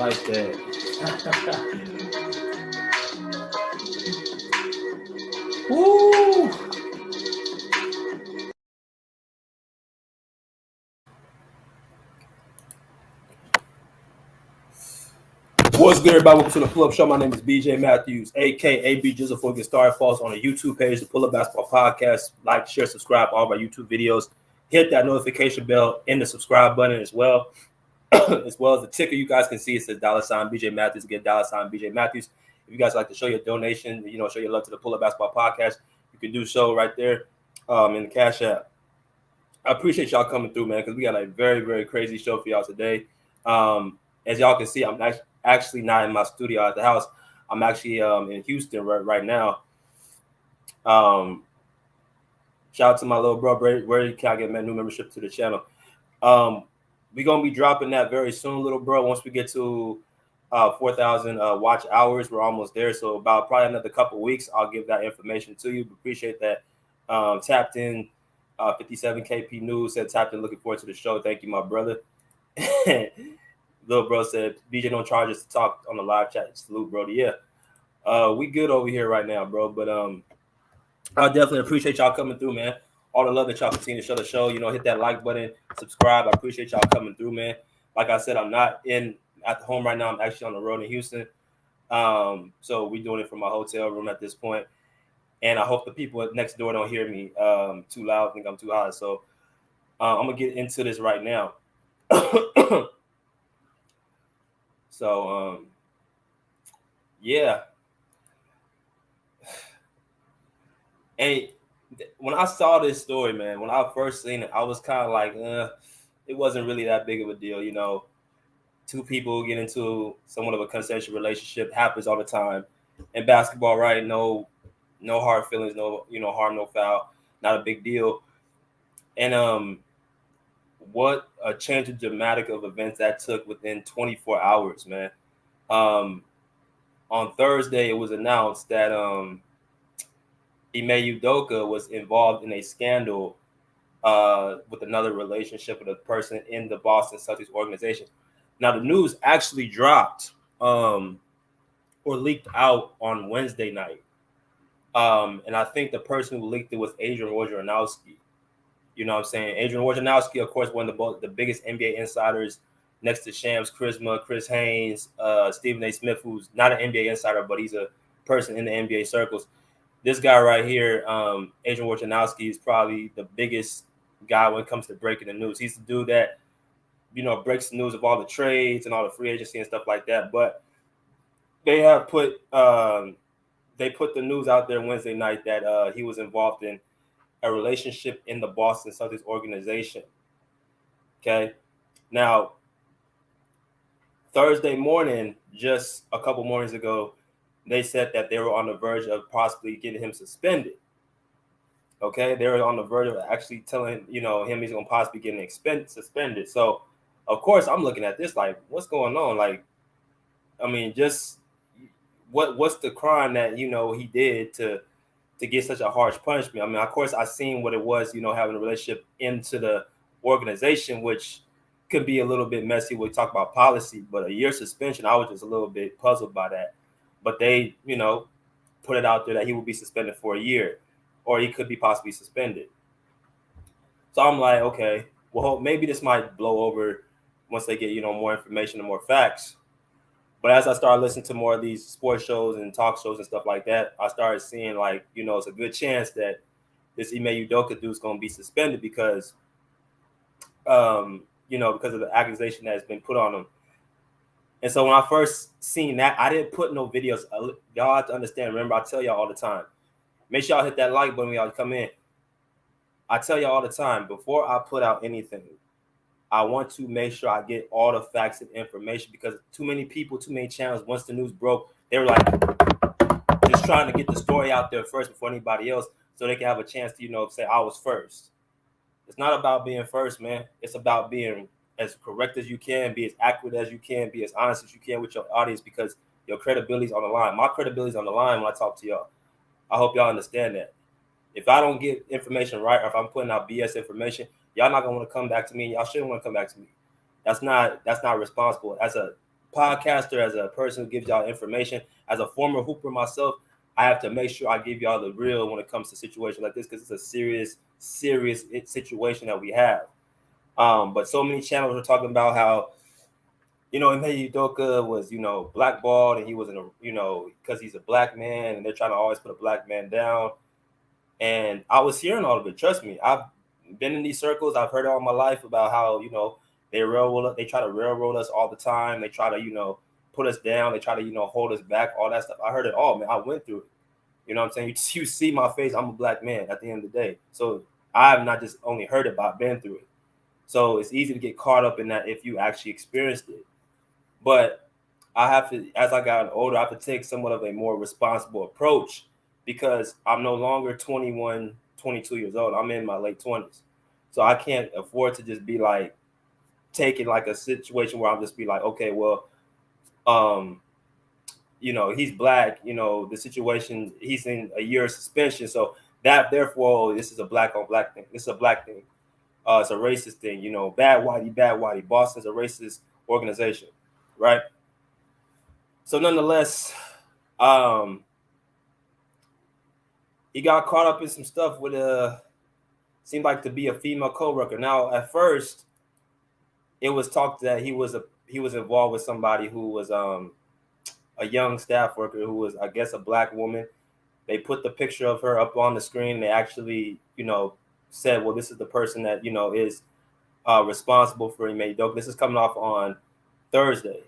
like that. Woo! What's good, everybody? Welcome to the Pull Up Show. My name is BJ Matthews, aka B Jizzle. Before we get started, follow us on the YouTube page, the Pull Up Basketball Podcast. Like, share, subscribe to all of our YouTube videos. Hit that notification bell and the subscribe button as well. As well as the ticker, you guys can see it says $ BJ Matthews. Again, $ BJ Matthews. If you guys like to show your donation, show your love to the Pull Up Basketball Podcast, you can do so right there in the Cash App. I appreciate y'all coming through, man, because we got a very, very crazy show for y'all today. As y'all can see, I'm actually not in my studio at the house. I'm actually in Houston right now. Shout out to my little bro, Brady. Can I get a new membership to the channel? We're going to be dropping that very soon, little bro. Once we get to 4,000 watch hours, we're almost there. So about probably another couple weeks, I'll give that information to you. Appreciate that. Tapped in 57 KP News said tapped in. Looking forward to the show. Thank you, my brother. Little bro said, BJ don't charge us to talk on the live chat. Salute, Brody. Yeah. We good over here right now, bro. But I definitely appreciate y'all coming through, man. All the love that y'all continue to show the show. Hit that like button, subscribe. I appreciate y'all coming through, man. Like I said, I'm not at the home right now. I'm actually on the road in Houston. So we're doing it from my hotel room at this point. And I hope the people next door don't hear me too loud. I think I'm too high. So I'm going to get into this right now. So, yeah. And when I saw this story, man, when I first seen it, I was kind of like, it wasn't really that big of a deal. Two people get into somewhat of a consensual relationship, happens all the time. In basketball, right? No hard feelings, no, harm, no foul, not a big deal. And what a change of dramatic of events that took within 24 hours, man. On Thursday, it was announced that IME Udoka was involved in a scandal with another relationship with a person in the Boston Celtics organization. Now, the news actually dropped or leaked out on Wednesday night. And I think the person who leaked it was Adrian Wojnarowski. You know what I'm saying? Adrian Wojnarowski, of course, one of the biggest NBA insiders next to Shams Charisma, Chris Haynes, Stephen A. Smith, who's not an NBA insider, but he's a person in the NBA circles. This guy right here, Adrian Wojnarowski, is probably the biggest guy when it comes to breaking the news. He's the dude that, breaks the news of all the trades and all the free agency and stuff like that. But they have put the news out there Wednesday night that he was involved in a relationship in the Boston Celtics organization. Okay. Now, Thursday morning, just a couple mornings ago, they said that they were on the verge of possibly getting him suspended. Okay. They were on the verge of actually telling, him he's going to possibly get suspended. So, of course, I'm looking at this like, what's going on? Like, I mean, just what's the crime that, he did to get such a harsh punishment? I mean, of course, I seen what it was, having a relationship into the organization, which could be a little bit messy when we talk about policy, but a year suspension, I was just a little bit puzzled by that. But they, put it out there that he will be suspended for a year, or he could be possibly suspended. So I'm like, okay, well, maybe this might blow over once they get, more information and more facts. But as I started listening to more of these sports shows and talk shows and stuff like that, I started seeing like, it's a good chance that this IME Udoka dude is going to be suspended because, because of the accusation that has been put on him. And so when I first seen that, I didn't put no videos. Y'all have to understand. Remember, I tell y'all all the time, make sure y'all hit that like button when y'all come in. I tell y'all all the time, before I put out anything, I want to make sure I get all the facts and information, because too many people, too many channels, once the news broke, they were like just trying to get the story out there first before anybody else so they can have a chance to, say I was first. It's not about being first, man. It's about being as correct as you can, be as accurate as you can, be as honest as you can with your audience, because your credibility is on the line. My credibility is on the line when I talk to y'all. I hope y'all understand that. If I don't get information right, or if I'm putting out BS information, y'all not gonna want to come back to me, and y'all shouldn't want to come back to me. That's not responsible. As a podcaster, as a person who gives y'all information, as a former hooper myself, I have to make sure I give y'all the real when it comes to situations like this, because it's a serious situation that we have. But so many channels are talking about how, IME Udoka was, blackballed, and he was in a, because he's a black man, and they're trying to always put a black man down. And I was hearing all of it. Trust me, I've been in these circles. I've heard it all my life about how, they try to railroad us all the time. They try to, put us down. They try to, hold us back, all that stuff. I heard it all, man. I went through it. You know what I'm saying? You see my face. I'm a black man at the end of the day. So I've not just only heard it, but I've been through it. So it's easy to get caught up in that if you actually experienced it. But I have to, as I got older, I have to take somewhat of a more responsible approach, because I'm no longer 21, 22 years old. I'm in my late 20s. So I can't afford to just be like taking like a situation where I'm just be like, okay, well, he's black, the situation, he's in a year of suspension. So that, therefore, this is a black on black thing. This is a black thing. It's a racist thing, bad whitey. Boston's a racist organization, right? So nonetheless, he got caught up in some stuff with seemed like to be a female coworker. Now, at first, it was talked that he was involved with somebody who was a young staff worker who was, I guess, a black woman. They put the picture of her up on the screen. And they actually, said, well, this is the person that, is responsible for IME Udoka. This is coming off on Thursday.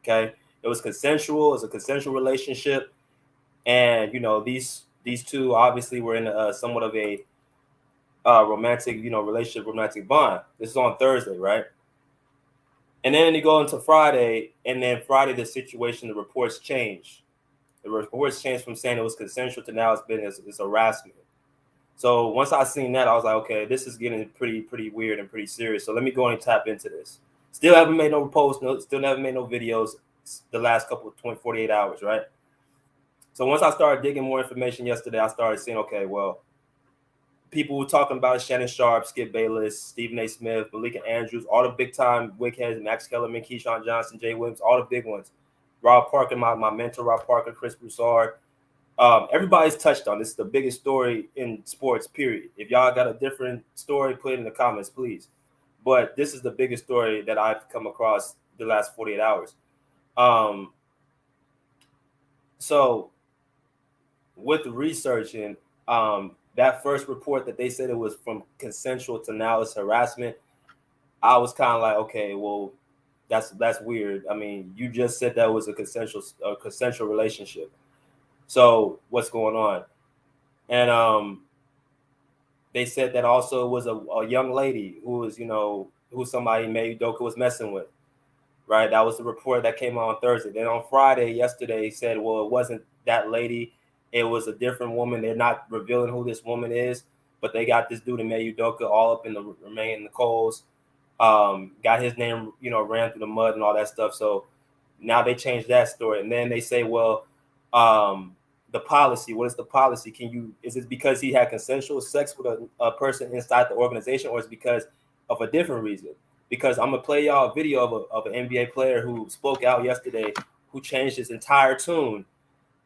Okay. It was consensual. It was a consensual relationship. And, these two obviously were in somewhat of a romantic, relationship, romantic bond. This is on Thursday, right? And then you go into Friday, and then Friday, the situation, the reports change. The reports changed from saying it was consensual to now it's harassment. So once I seen that, I was like, okay, this is getting pretty weird and pretty serious. So let me go and tap into this. Still haven't made no posts, still never made no videos the last couple of 48 hours, right? So once I started digging more information yesterday, I started seeing, okay, well, people were talking about Shannon Sharp, Skip Bayless, Stephen A. Smith, Malika Andrews, all the big-time wickheads, Max Kellerman, Keyshawn Johnson, Jay Williams, all the big ones. Rob Parker, my mentor, Rob Parker, Chris Broussard. Everybody's touched on. This is the biggest story in sports, period. If y'all got a different story, put it in the comments, please. But this is the biggest story that I've come across the last 48 hours. So with researching, that first report that they said it was from consensual to now it's harassment, I was kind of like, okay, well, that's weird. I mean, you just said that was a consensual relationship. So what's going on? And they said that also was a young lady who was, who somebody IME Udoka was messing with, right? That was the report that came out on Thursday. Then on Friday, yesterday, said, well, it wasn't that lady. It was a different woman. They're not revealing who this woman is, but they got this dude IME Udoka all up in the remain in the coals. Got his name, ran through the mud and all that stuff. So now they changed that story. And then they say, well, the policy, what is the policy? Is it because he had consensual sex with a person inside the organization, or is it because of a different reason? Because I'm going to play y'all a video of an NBA player who spoke out yesterday, who changed his entire tune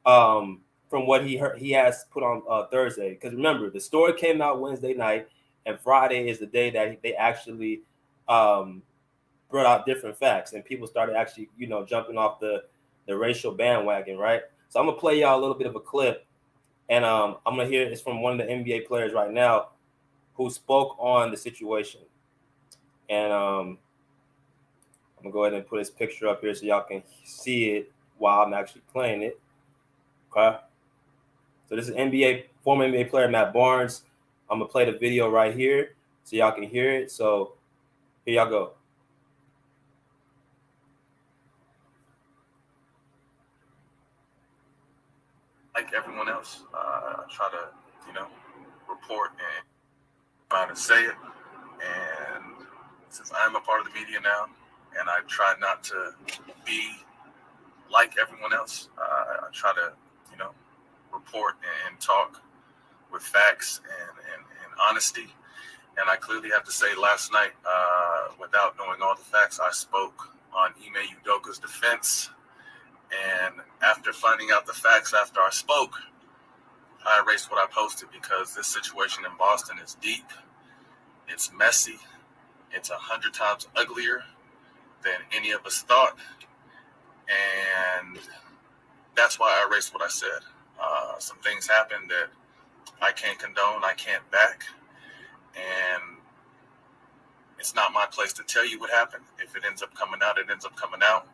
from what he has put on Thursday. Because remember, the story came out Wednesday night, and Friday is the day that they actually brought out different facts, and people started actually, jumping off the racial bandwagon, right? So I'm gonna play y'all a little bit of a clip, and I'm gonna hear it's from one of the NBA players right now who spoke on the situation. And I'm gonna go ahead and put his picture up here so y'all can see it while I'm actually playing it. Okay. So this is former NBA player Matt Barnes. I'm gonna play the video right here so y'all can hear it. So here y'all go. Like everyone else, I try to, report and try to say it. And since I'm a part of the media now, and I try not to be like everyone else, I try to, report and talk with facts and honesty. And I clearly have to say last night, without knowing all the facts, I spoke on Ime Udoka's defense. And after finding out the facts after I spoke, I erased what I posted because this situation in Boston is deep, it's messy, it's 100 times uglier than any of us thought. And that's why I erased what I said. Some things happened that I can't condone, I can't back. And it's not my place to tell you what happened. If it ends up coming out, it ends up coming out.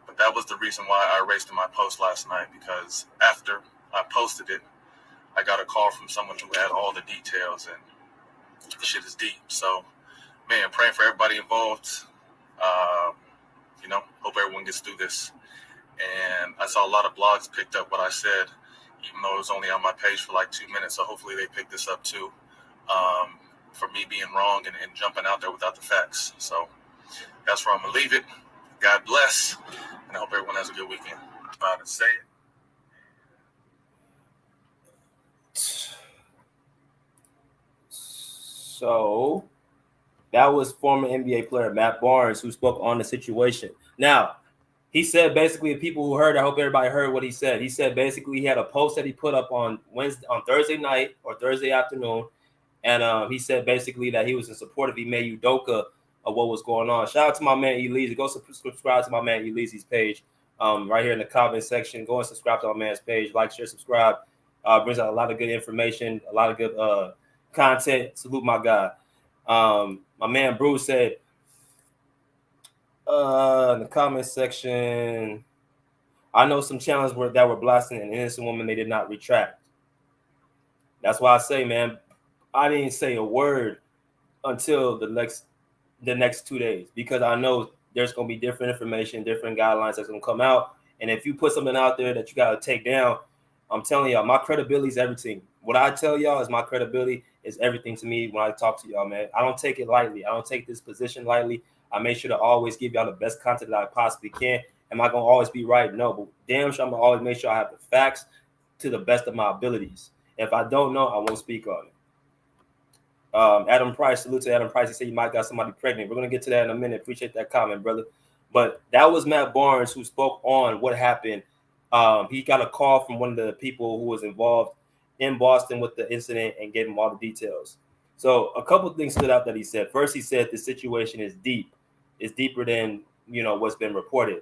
But that was the reason why I erased my post last night, because after I posted it, I got a call from someone who had all the details, and the shit is deep. So, man, praying for everybody involved. Hope everyone gets through this. And I saw a lot of blogs picked up what I said, even though it was only on my page for like 2 minutes. So hopefully they pick this up too, for me being wrong and jumping out there without the facts. So that's where I'm going to leave it. God bless. And I hope everyone has a good weekend. About to say it. So that was former NBA player Matt Barnes who spoke on the situation. Now, he said basically, people who heard, I hope everybody heard what he said. He said basically he had a post that he put up on Thursday night or Thursday afternoon, and he said basically that he was in support of Ime Udoka of what was going on. Shout out to my man Elise. Go subscribe to my man Elise's page right here in the comment section. Go and subscribe to my man's page. Like, share, subscribe. Brings out a lot of good information, a lot of good content. Salute my guy. My man Bruce said in the comment section, I know some channels that were blasting an innocent woman they did not retract. That's why I say, man, I didn't say a word until the next 2 days, because I know there's going to be different information, different guidelines that's going to come out. And if you put something out there that you got to take down, I'm telling y'all, my credibility is everything. What I tell y'all is my credibility is everything to me when I talk to y'all, man. I don't take it lightly. I don't take this position lightly. I make sure to always give y'all the best content that I possibly can. Am I going to always be right? No, but damn sure I'm going to always make sure I have the facts to the best of my abilities. If I don't know, I won't speak on it. Adam Price, salute to Adam Price. He said you might got somebody pregnant. We're going to get to that in a minute. Appreciate that comment, brother. But that was Matt Barnes who spoke on what happened. He got a call from one of the people who was involved in Boston with the incident and gave him all the details. So a couple of things stood out that he said. First, he said the situation is deep. It's deeper than, what's been reported.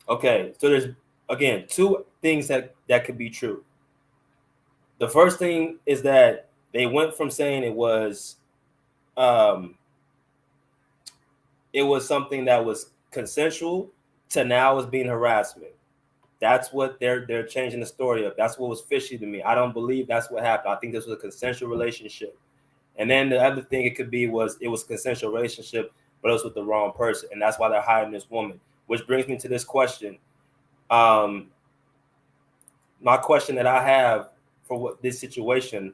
Okay, so there's, again, two things that could be true. The first thing is that they went from saying it was something that was consensual to now it's being harassment. That's what they're changing the story of. That's what was fishy to me. I don't believe that's what happened. I think this was a consensual relationship. And then the other thing it could be was it was a consensual relationship, but it was with the wrong person. And that's why they're hiring this woman. Which brings me to this question. My question that I have for this situation.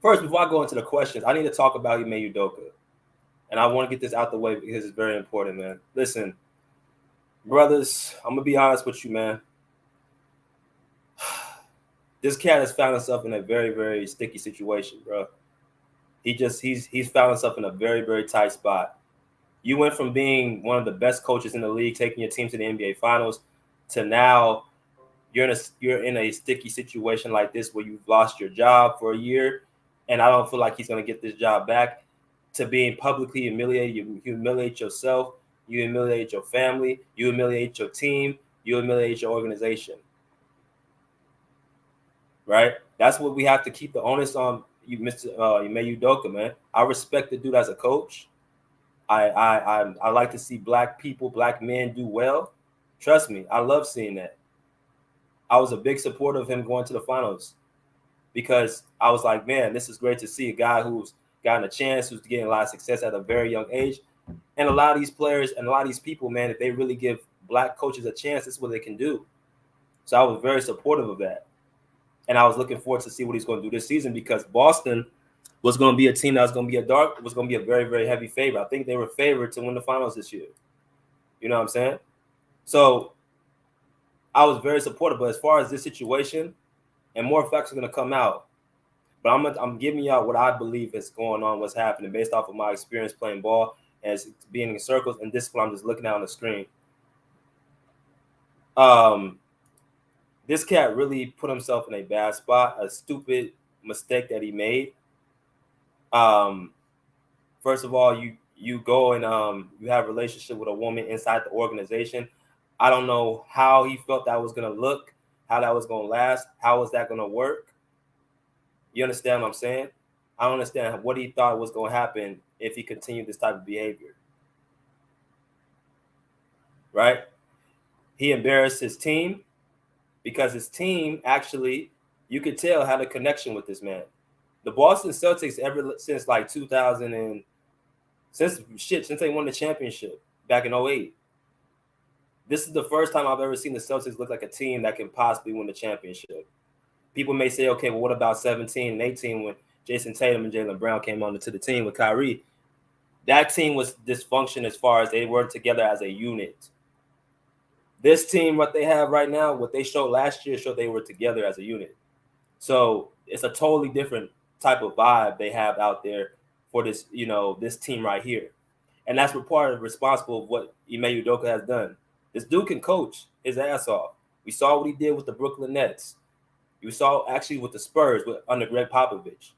First, before I go into the questions, I need to talk about Ime Udoka. And I want to get this out the way because it's very important, man. Listen, brothers, I'm going to be honest with you, man. This cat has found himself in a very, very sticky situation, bro. He's found himself in a very, very tight spot. You went from being one of the best coaches in the league, taking your team to the NBA Finals, to now you're in a sticky situation like this where you've lost your job for a year, and I don't feel like he's going to get this job back. To being publicly humiliated, you humiliate yourself, you humiliate your family, you humiliate your team, you humiliate your organization. Right? That's what we have to keep the onus on you, Mr. Ime Udoka, man. I respect the dude as a coach. I like to see black people, black men do well. Trust me, I love seeing that. I was a big supporter of him going to the finals because I was like, man, this is great to see a guy who's gotten a chance, who's getting a lot of success at a very young age. And a lot of these players and a lot of these people, man, if they really give black coaches a chance, this is what they can do. So I was very supportive of that. And I was looking forward to see what he's going to do this season because Boston was going to be a team that was going to be a very, very heavy favorite. I think they were favored to win the finals this year. You know what I'm saying? So I was very supportive. But as far as this situation, and more facts are going to come out, but I'm giving y'all what I believe is going on, what's happening based off of my experience playing ball as being in circles, and this is what I'm just looking at on the screen. This cat really put himself in a bad spot, a stupid mistake that he made. First of all, you go and you have a relationship with a woman inside the organization. I don't know how he felt that was gonna look, how that was gonna last, how was that gonna work. You understand what I'm saying? I don't understand what he thought was gonna happen if he continued this type of behavior. Right? He embarrassed his team because his team actually, you could tell, had a connection with this man. The Boston Celtics, ever since like 2000 and since they won the championship back in 08, this is the first time I've ever seen the Celtics look like a team that can possibly win the championship. People may say, okay, well, what about 17 and 18 when Jason Tatum and Jaylen Brown came onto the team with Kyrie? That team was dysfunction as far as they weren't together as a unit. This team, what they have right now, what they showed last year, showed they were together as a unit. So it's a totally different type of vibe they have out there for this, this team right here. And that's what part of responsible of what Ime Udoka has done. This dude can coach his ass off. We saw what he did with the Brooklyn Nets. You saw actually with the Spurs under Greg Popovich.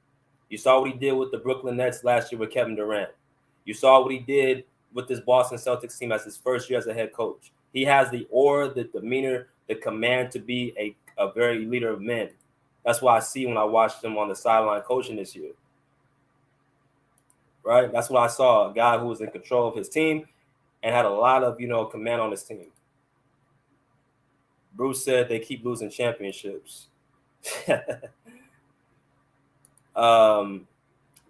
You saw what he did with the Brooklyn Nets last year with Kevin Durant. You saw what he did with this Boston Celtics team as his first year as a head coach. He has the aura, the demeanor, the command to be a very leader of men. That's what I see when I watched him on the sideline coaching this year. Right? That's what I saw, a guy who was in control of his team and had a lot of, command on his team. Bruce said they keep losing championships. Play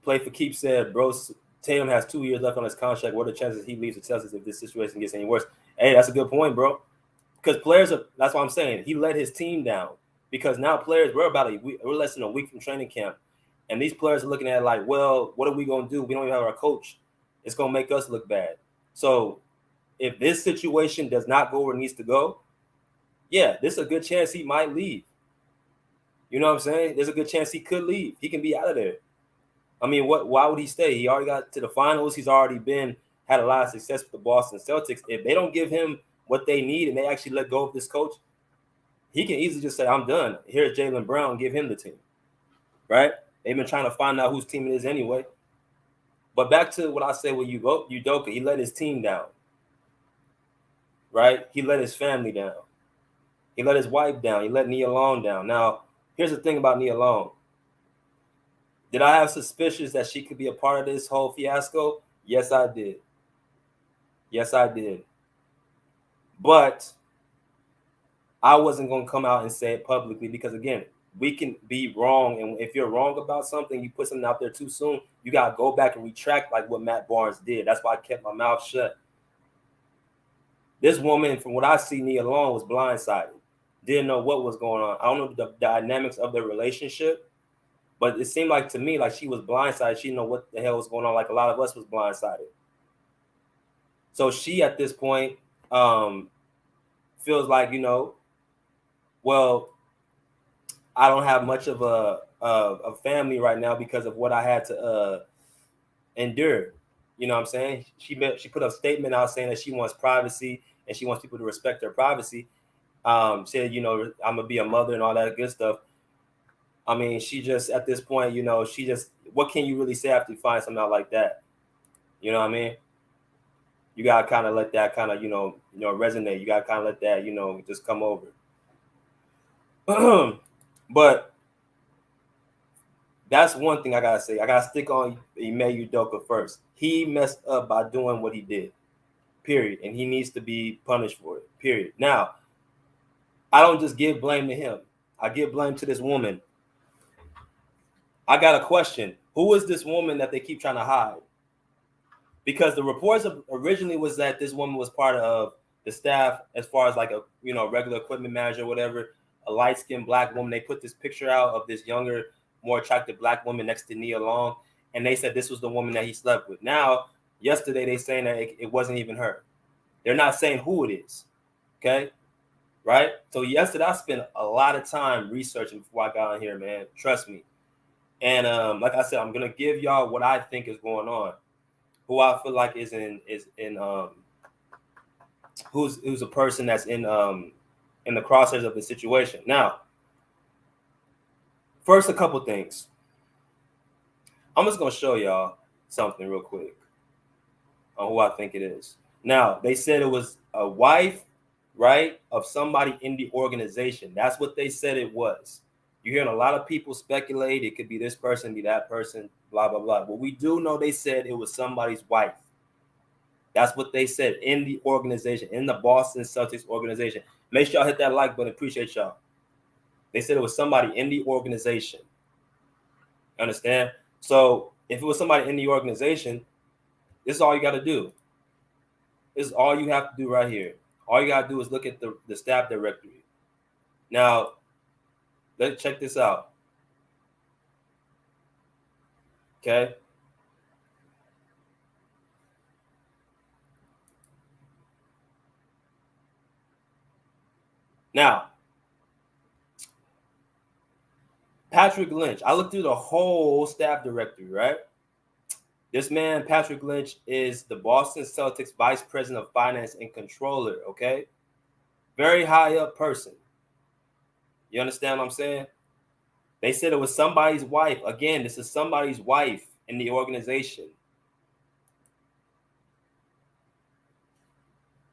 for Keep said, bro, Tatum has 2 years left on his contract. What are the chances he leaves the Celtics if this situation gets any worse? Hey, that's a good point, bro. Because that's what I'm saying. He let his team down. Because now players, we're less than a week from training camp. And these players are looking at it like, well, what are we going to do? We don't even have our coach. It's going to make us look bad. So if this situation does not go where it needs to go, yeah, there's a good chance he might leave. You know what I'm saying? There's a good chance he could leave. He can be out of there. I mean, why would he stay? He already got to the finals. He's already had a lot of success with the Boston Celtics. If they don't give him what they need and they actually let go of this coach, he can easily just say, I'm done. Here's Jaylen Brown, give him the team. Right? They've been trying to find out whose team it is anyway. But back to what I said with Udoka, he let his team down. Right? He let his family down. He let his wife down. He let Nia Long down. Now, here's the thing about Nia Long. Did I have suspicions that she could be a part of this whole fiasco? Yes, I did. Yes, I did. But I wasn't going to come out and say it publicly because, again, we can be wrong. And if you're wrong about something, you put something out there too soon, you got to go back and retract like what Matt Barnes did. That's why I kept my mouth shut. This woman, from what I see, Nia Long was blindsided. Didn't know what was going on. I don't know the dynamics of their relationship, but it seemed like to me like she was blindsided. She didn't know what the hell was going on, like a lot of us was blindsided. So she, at this point, feels like, well, I don't have much of a family right now because of what I had to endure. You know what I'm saying? She put a statement out saying that she wants privacy and she wants people to respect her privacy. Said, I'm gonna be a mother and all that good stuff. I mean, she just at this point, what can you really say after you find something out like that? You know what I mean? You gotta kind of let that kind of resonate. You gotta kind of let that just come over. But that's one thing I gotta say. I gotta stick on Ime Udoka first. He messed up by doing what he did. Period. And he needs to be punished for it. Period. Now, I don't just give blame to him. I give blame to this woman. I got a question. Who is this woman that they keep trying to hide? Because the reports originally was that this woman was part of the staff as far as like a regular equipment manager or whatever, a light-skinned black woman. They put this picture out of this younger, more attractive black woman next to Nia Long, and they said this was the woman that he slept with. Now, yesterday they saying that it wasn't even her. They're not saying who it is. Okay? Right? So yesterday I spent a lot of time researching before I got on here, man. Trust me. And like I said, I'm gonna give y'all what I think is going on. who I feel like is in who's a person that's in the crosshairs of the situation. Now, first, a couple things. I'm just gonna show y'all something real quick on who I think it is. Now, they said it was a wife, right, of somebody in the organization. That's what they said it was. You're hearing a lot of people speculate. It could be this person, be that person, blah, blah, blah. But we do know they said it was somebody's wife. That's what they said in the organization, in the Boston Celtics organization. Make sure y'all hit that like button. Appreciate y'all. They said it was somebody in the organization. Understand? So if it was somebody in the organization, this is all you got to do. This is all you have to do right here. All you got to do is look at the staff directory. Now, let's check this out. Okay. Now, Patrick Lynch. I looked through the whole staff directory, right? This man, Patrick Lynch, is the Boston Celtics Vice President of Finance and Controller, okay? Very high up person. You understand what I'm saying? They said it was somebody's wife. Again, this is somebody's wife in the organization.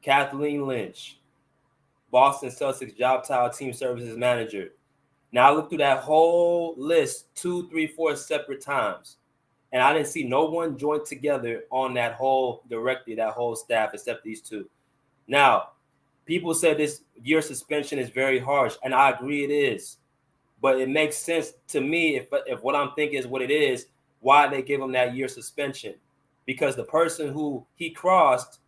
Kathleen Lynch, Boston Celtics job title team services manager. Now I looked through that whole list 2, 3, 4 separate times. And I didn't see no one joined together on that whole directory, that whole staff, except these two. Now, people said this year suspension is very harsh, and I agree it is. But it makes sense to me if what I'm thinking is what it is, why they give him that year suspension. Because the person who he crossed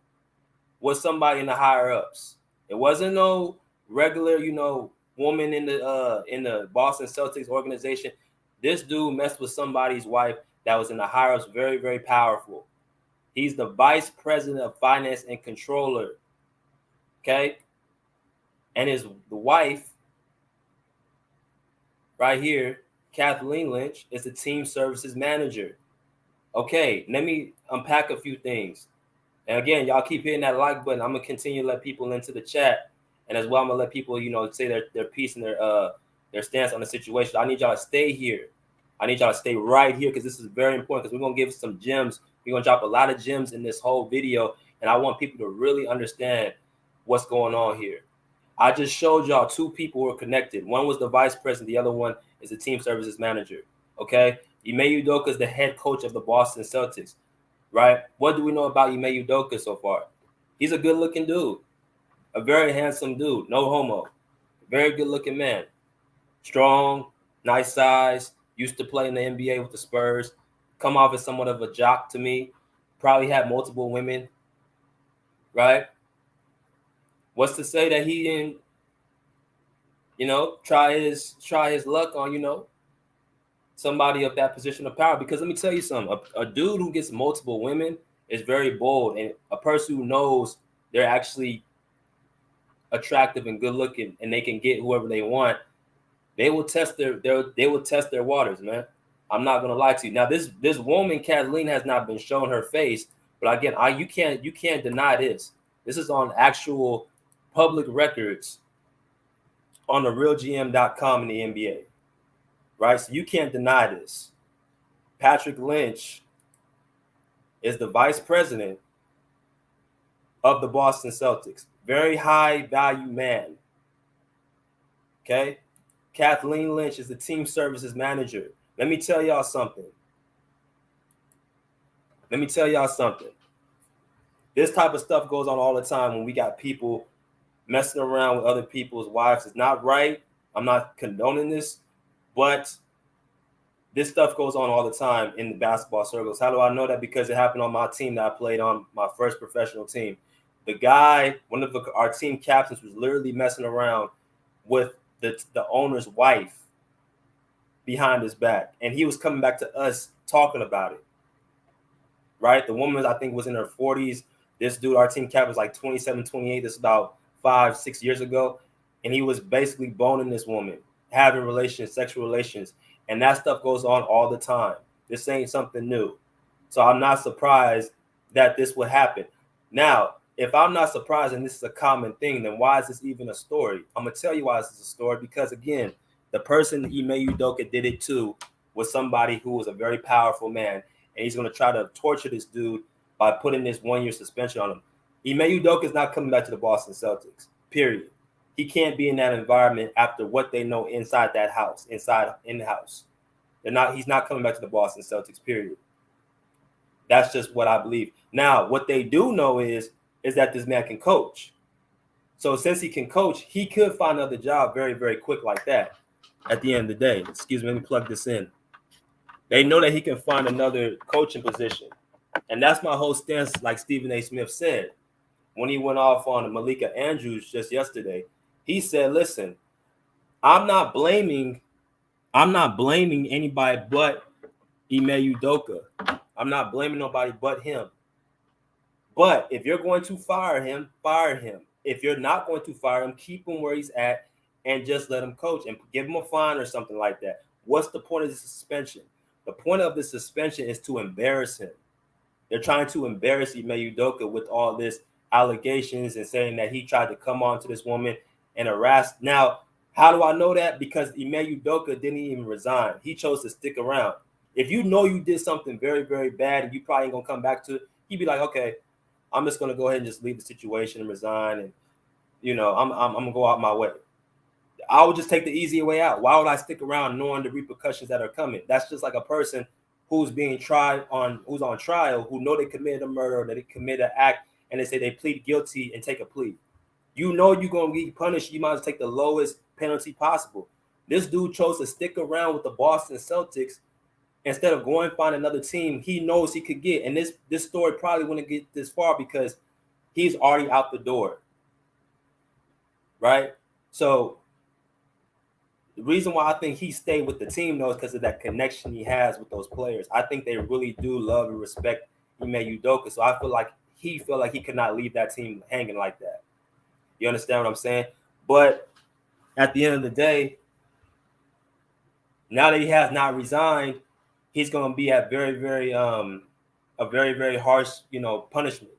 was somebody in the higher ups. It wasn't no regular, woman in the Boston Celtics organization. This dude messed with somebody's wife that was in the higher ups, very, very powerful. He's the vice president of finance and controller. Okay? And the wife right here, Kathleen Lynch, is the team services manager. Okay, let me unpack a few things. And again, y'all keep hitting that like button. I'm gonna continue to let people into the chat, and as well, I'm gonna let people, say their piece and their stance on the situation. I need y'all to stay here. I need y'all to stay right here because this is very important. Because we're gonna give some gems. We're gonna drop a lot of gems in this whole video, and I want people to really understand what's going on here. I just showed y'all two people who are connected. One was the vice president. The other one is the team services manager. Okay, Ime Udoka is the head coach of the Boston Celtics. Right? What do we know about Ime Udoka so far? He's a good-looking dude, a very handsome dude, no homo, very good-looking man, strong, nice size, used to play in the NBA with the Spurs, come off as somewhat of a jock to me, probably had multiple women, right? What's to say that he didn't, try his luck on, somebody of that position of power? Because let me tell you something, a dude who gets multiple women is very bold, and a person who knows they're actually attractive and good looking and they can get whoever they want, they will test their waters, man. I'm not gonna lie to you. Now, this woman, Kathleen, has not been shown her face, but again, you can't deny this. This is on actual public records on the realgm.com in the NBA. Right? So you can't deny this. Patrick Lynch is the vice president of the Boston Celtics. Very high value man. Okay? Kathleen Lynch is the team services manager. Let me tell y'all something. This type of stuff goes on all the time when we got people messing around with other people's wives. It's not right. I'm not condoning this, but this stuff goes on all the time in the basketball circles. How do I know that? Because it happened on my team that I played on, my first professional team. The guy, one of our team captains, was literally messing around with the owner's wife behind his back. And he was coming back to us talking about it. Right? The woman, I think, was in her 40s. This dude, our team captain, was like 27, 28. This is about 5-6 years ago. And he was basically boning this woman, having sexual relations. And that stuff goes on all the time. This ain't something new. So I'm not surprised that this would happen. Now, if I'm not surprised and this is a common thing, then why is this even a story? I'm gonna tell you why this is a story, because again, the person Ime Udoka did it to was somebody who was a very powerful man, and he's gonna try to torture this dude by putting this 1-year suspension on him. Ime Udoka is not coming back to the Boston Celtics. Period. He can't be in that environment after what they know inside that house, in the house. He's not coming back to the Boston Celtics, period. That's just what I believe. Now, what they do know is that this man can coach. So since he can coach, he could find another job very, very quick like that at the end of the day. Excuse me, let me plug this in. They know that he can find another coaching position. And that's my whole stance, like Stephen A. Smith said when he went off on Malika Andrews just yesterday. He said, listen, I'm not blaming anybody but Ime Udoka. I'm not blaming nobody but him. But if you're going to fire him, fire him. If you're not going to fire him, keep him where he's at and just let him coach and give him a fine or something like that. What's the point of the suspension? The point of the suspension is to embarrass him. They're trying to embarrass Ime Udoka with all this allegations and saying that he tried to come on to this woman and harass. Now, how do I know that? Because Ime Udoka didn't even resign. He chose to stick around. If you know you did something very, very bad and you probably ain't gonna come back to it, he'd be like, okay, I'm just gonna go ahead and just leave the situation and resign, and I'm gonna go out my way. I would just take the easier way out. Why would I stick around knowing the repercussions that are coming? That's just like a person who's on trial, who know they committed a murder or that they committed an act, and they say they plead guilty and take a plea. You know you're gonna be punished. You might as well take the lowest penalty possible. This dude chose to stick around with the Boston Celtics instead of going find another team he knows he could get. And this story probably wouldn't get this far because he's already out the door, right? So the reason why I think he stayed with the team, though, is because of that connection he has with those players. I think they really do love and respect Ime Udoka. So I feel like he could not leave that team hanging like that. You understand what I'm saying? But at the end of the day, now that he has not resigned, he's going to be at very, very very harsh, punishment.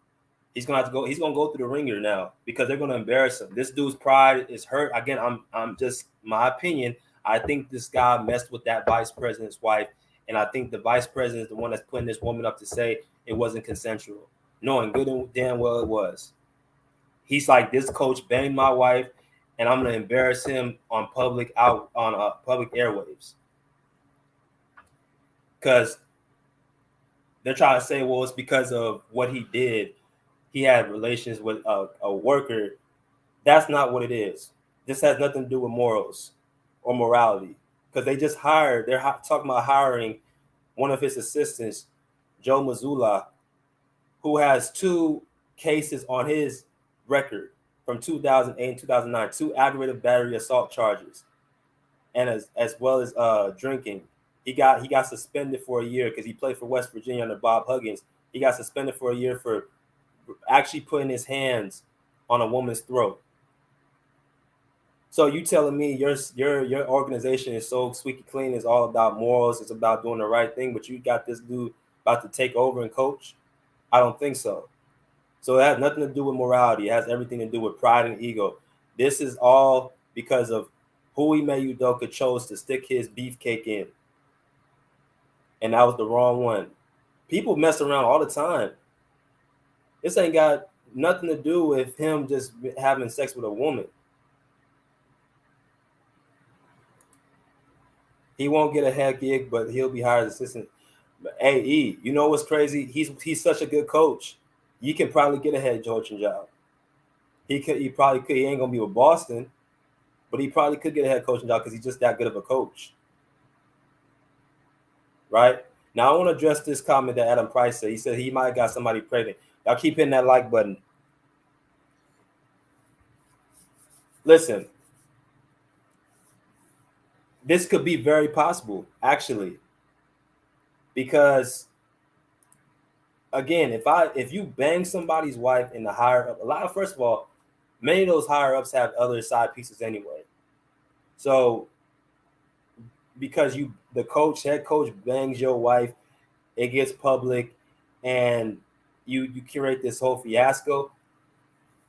He's going to have to go. He's going to go through the ringer now because they're going to embarrass him. This dude's pride is hurt. Again, I'm just my opinion. I think this guy messed with that vice president's wife, and I think the vice president is the one that's putting this woman up to say it wasn't consensual, knowing good and damn well it was. He's like, this coach banged my wife, and I'm going to embarrass him on public airwaves. Because they're trying to say, well, it's because of what he did. He had relations with a worker. That's not what it is. This has nothing to do with morals or morality. Because they're talking about hiring one of his assistants, Joe Mazzulla, who has 2 cases on his record from 2008 and 2009, 2 aggravated battery assault charges, and as well as drinking. He got suspended for a year because he played for West Virginia under Bob Huggins. He got suspended for a year for actually putting his hands on a woman's throat. So you telling me your organization is so squeaky clean, it's all about morals, it's about doing the right thing, but you got this dude about to take over and coach? I don't think so. So it has nothing to do with morality. It has everything to do with pride and ego. This is all because of who Ime Udoka chose to stick his beefcake in. And that was the wrong one. People mess around all the time. This ain't got nothing to do with him just having sex with a woman. He won't get a head gig, but he'll be hired as assistant. Hey, E, you know what's crazy? He's such a good coach. You can probably get a head coaching job. He probably could. He ain't gonna be with Boston, but he probably could get a head coaching job because he's just that good of a coach. Right? Now I want to address this comment that Adam Price said. He said he might have got somebody pregnant. Y'all keep hitting that like button. Listen, this could be very possible, actually, because again, if you bang somebody's wife in the higher up, first of all, many of those higher ups have other side pieces anyway. So because the head coach bangs your wife, it gets public, and you curate this whole fiasco.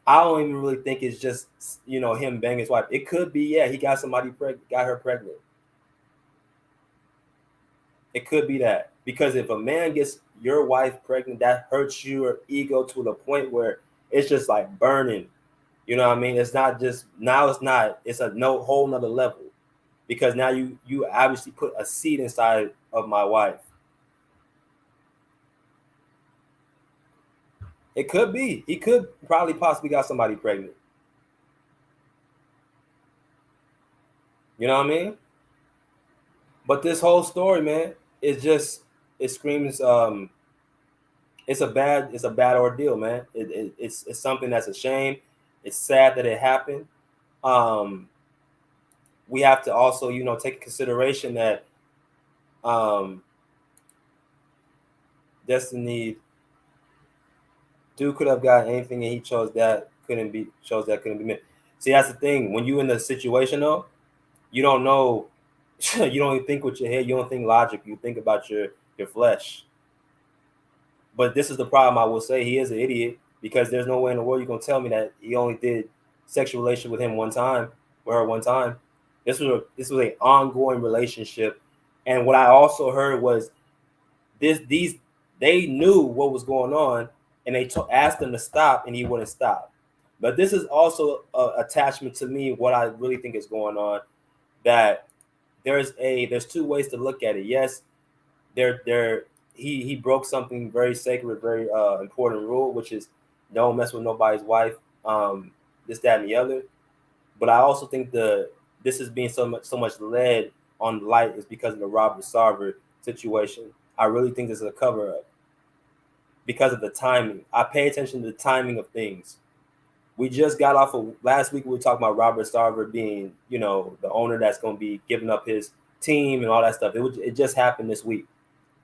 I don't even really think it's just him banging his wife. It could be he got somebody pregnant, got her pregnant. It could be that, because if a man gets your wife pregnant, that hurts your ego to the point where it's just like burning. You know what I mean? It's not just now. It's not. It's a no whole nother level, because now you obviously put a seed inside of my wife. It could be. He could probably possibly got somebody pregnant. You know what I mean? But this whole story, man, it screams it's a bad ordeal, man. It's something that's a shame. It's sad that it happened. Um, we have to also take consideration that um, Destiny Dude could have got anything, and he chose that couldn't be meant. See, that's the thing. When you in the situation though, you don't know. You don't even think with your head. You don't think logic. You think about your flesh. But this is the problem. I will say he is an idiot, because there's no way in the world you're gonna tell me that he only did sexual relation with him one time, with her one time. This was an ongoing relationship, and what I also heard was these they knew what was going on, and they asked him to stop, and he wouldn't stop. But this is also a attachment to me. What I really think is going on, that there's two ways to look at it. Yes, he broke something very sacred, very important rule, which is don't mess with nobody's wife, this, that, and the other. But I also think this is being so much led on light is because of the Robert Sarver situation. I really think this is a cover up because of the timing. I pay attention to the timing of things. We just got off of last week. We were talking about Robert Sarver being, the owner that's going to be giving up his team and all that stuff. It just happened this week.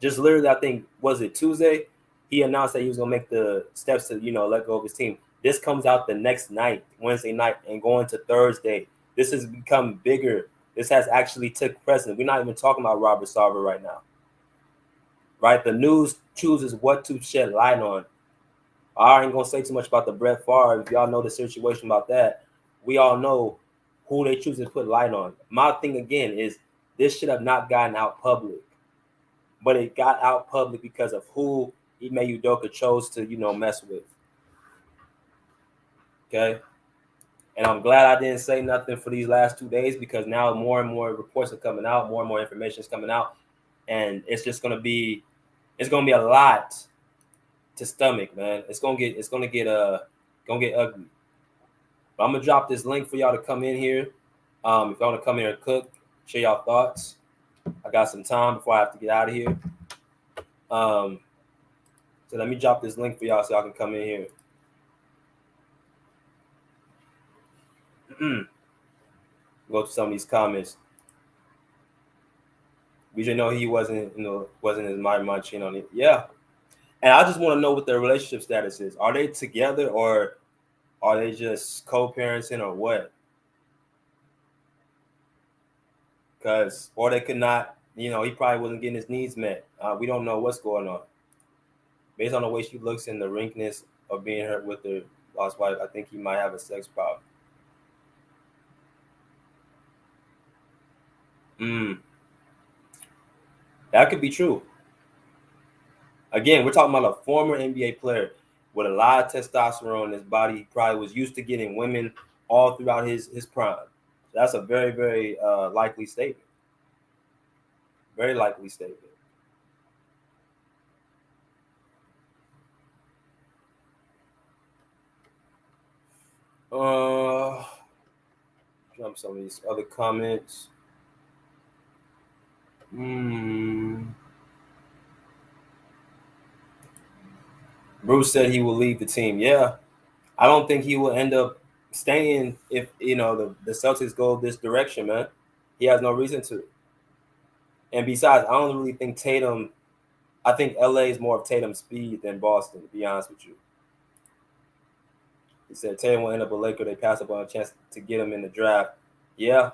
Just literally, I think, was it Tuesday? He announced that he was going to make the steps to, let go of his team. This comes out the next night, Wednesday night, and going to Thursday. This has become bigger. This has actually took precedent. We're not even talking about Robert Sarver right now. Right? The news chooses what to shed light on. I ain't going to say too much about the Brett Favre. If y'all know the situation about that, we all know who they choose to put light on. My thing, again, is this should have not gotten out public. But it got out public because of who IME Udoka chose to, mess with. Okay? And I'm glad I didn't say nothing for these last 2 days, because now more and more reports are coming out, more and more information is coming out, and it's gonna be a lot to stomach, man. It's gonna get ugly. But I'm gonna drop this link for y'all to come in here. If y'all wanna come here and cook, share y'all thoughts. I got some time before I have to get out of here. So let me drop this link for y'all so y'all can come in here. Go to some of these comments. We just know he wasn't his mind munching on it. Yeah. And I just want to know what their relationship status is. Are they together, or are they just co-parenting, or what? Or they could not, he probably wasn't getting his needs met. We don't know what's going on. Based on the way she looks and the wrinkness of being hurt with her lost wife, I think he might have a sex problem. That could be true. Again, we're talking about a former NBA player with a lot of testosterone in his body. He probably was used to getting women all throughout his prime. So that's a very, very likely statement. Very likely statement. Jump some of these other comments. Bruce said he will leave the team. Yeah, I don't think he will end up staying if the Celtics go this direction, man. He has no reason to. And besides, I don't really think Tatum. I think LA is more of Tatum's speed than Boston, to be honest with you. He said Tatum will end up a Laker. They pass up on a chance to get him in the draft. Yeah.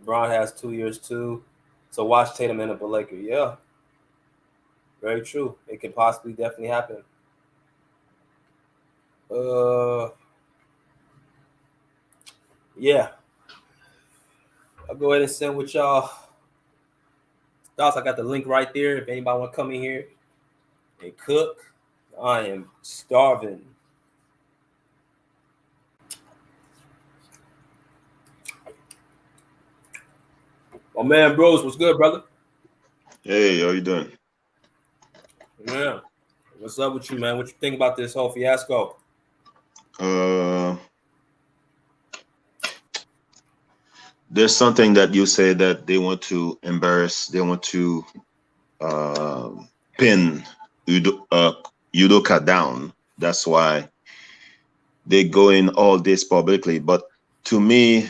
LeBron has 2 years too. So watch Tatum end up a Laker. Yeah. Very true. It could possibly definitely happen. Yeah. I'll go ahead and send with y'all thoughts. I got the link right there. If anybody want to come in here and cook, I am starving. Oh man, bros, what's good, brother? Hey, how you doing? Yeah. What's up with you, man? What you think about this whole fiasco? There's something that you say that they want to embarrass. They want to pin Udoka down. That's why they go in all this publicly. But to me,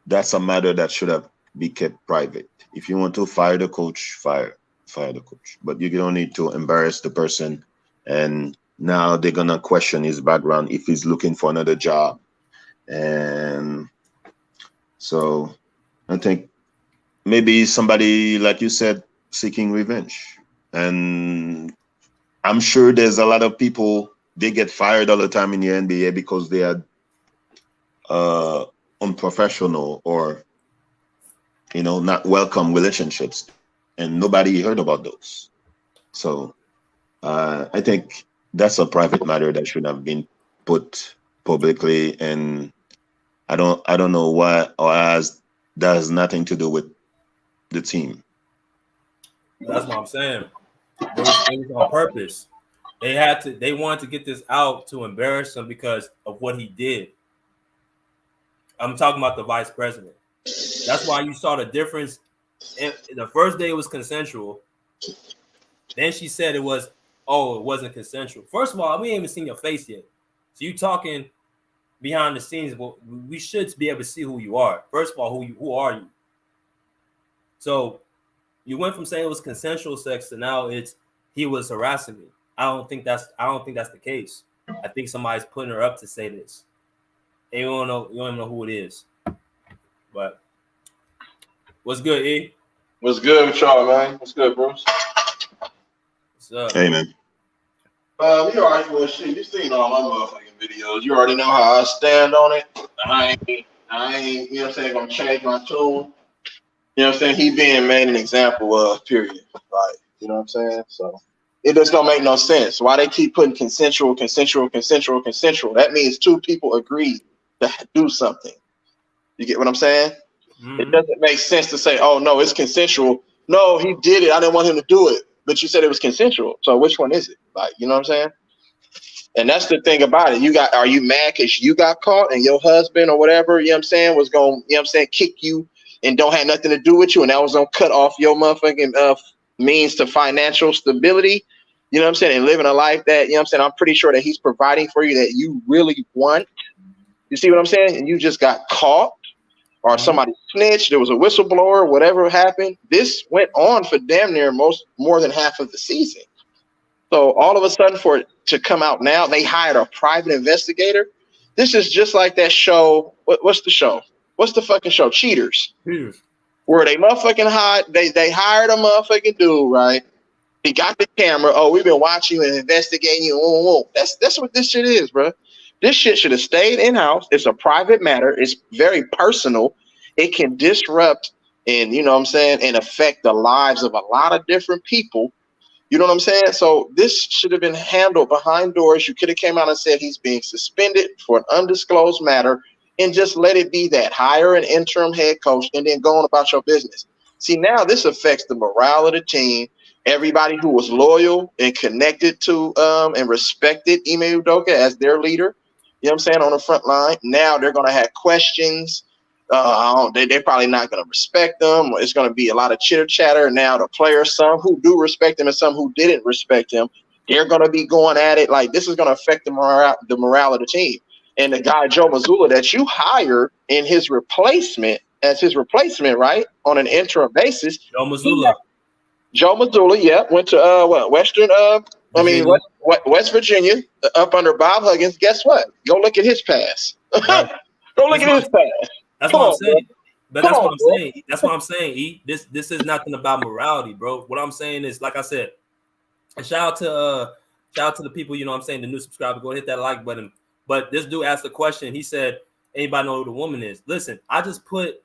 that's a matter that should have been kept private. If you want to fire the coach, fire the coach. But you don't need to embarrass the person. And now they're gonna question his background if he's looking for another job. And so I think maybe somebody, like you said, seeking revenge. And I'm sure there's a lot of people, they get fired all the time in the NBA because they are unprofessional or, not welcome relationships. And nobody heard about those. So I think that's a private matter that should have been put publicly. And I don't know why, or that has nothing to do with the team. That's what I'm saying. It was on purpose. They wanted to get this out to embarrass him because of what he did. I'm talking about the vice president. That's why you saw the difference. The first day it was consensual. Then she said it wasn't consensual. First of all, we ain't even seen your face yet. So you talking behind the scenes, but we should be able to see who you are. First of all, who are you? So you went from saying it was consensual sex to now it's he was harassing me. I don't think that's the case. I think somebody's putting her up to say this. And you don't even know who it is. But what's good, E? What's good with y'all, man? What's good, Bruce? What's up? Hey, man. You already well shit. You seen all my motherfucking videos. You already know how I stand on it. I ain't, you know what I'm saying, gonna change my tune. You know what I'm saying? He being made an example of, period. Like, you know what I'm saying? So it just don't make no sense. Why they keep putting consensual? That means two people agreed to do something. You get what I'm saying? Mm-hmm. It doesn't make sense to say, oh no, it's consensual. No, he did it. I didn't want him to do it. But you said it was consensual. So which one is it? Like, you know what I'm saying? And that's the thing about it. Are you mad because you got caught and your husband or whatever, you know what I'm saying, was going, you know what I'm saying, kick you and don't have nothing to do with you, and that was going to cut off your motherfucking means to financial stability, you know what I'm saying, and living a life that, you know what I'm saying, I'm pretty sure that he's providing for you that you really want. You see what I'm saying? And you just got caught or somebody snitched, there was a whistleblower, whatever happened. This went on for damn near more than half of the season. So all of a sudden for it to come out now, they hired a private investigator. This is just like that show. What's the show? What's the fucking show? Cheaters. Where they motherfucking they hired a motherfucking dude, right? He got the camera. Oh, we've been watching you and investigating you. That's what this shit is, bro. This shit should have stayed in-house. It's a private matter. It's very personal. It can disrupt and, you know what I'm saying, and affect the lives of a lot of different people. You know what I'm saying? So this should have been handled behind doors. You could have came out and said he's being suspended for an undisclosed matter and just let it be that. Hire an interim head coach and then go on about your business. See, now this affects the morale of the team. Everybody who was loyal and connected to and respected IME Udoka as their leader, you know what I'm saying, on the front line. Now they're going to have questions. They're probably not going to respect them. It's going to be a lot of chitter chatter. Now the players, some who do respect him and some who didn't respect him, they're going to be going at it. Like, this is going to affect the morale of the team. And the guy, Joe Mazzulla, that you hired in his replacement, right, on an interim basis. Joe Mazzulla, yeah, went to West Virginia, up under Bob Huggins. Guess what? Go look at his pass. Right. Go look at his pass. That's what I'm saying. But that's what I'm saying. That's what I'm saying. This is nothing about morality, bro. What I'm saying is, like I said, And shout out to the people, you know what I'm saying, the new subscriber. Go hit that like button. But this dude asked a question. He said, anybody know who the woman is? Listen, I just put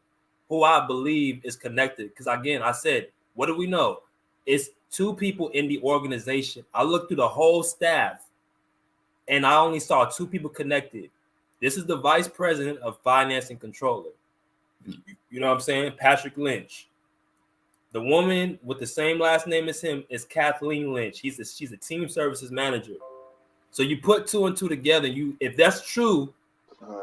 who I believe is connected. Because again, I said, what do we know? It's two people in the organization. I looked through the whole staff and I only saw two people connected. This is the vice president of finance and controller. You know what I'm saying? Patrick Lynch. The woman with the same last name as him is Kathleen Lynch. She's a team services manager. So you put two and two together. If that's true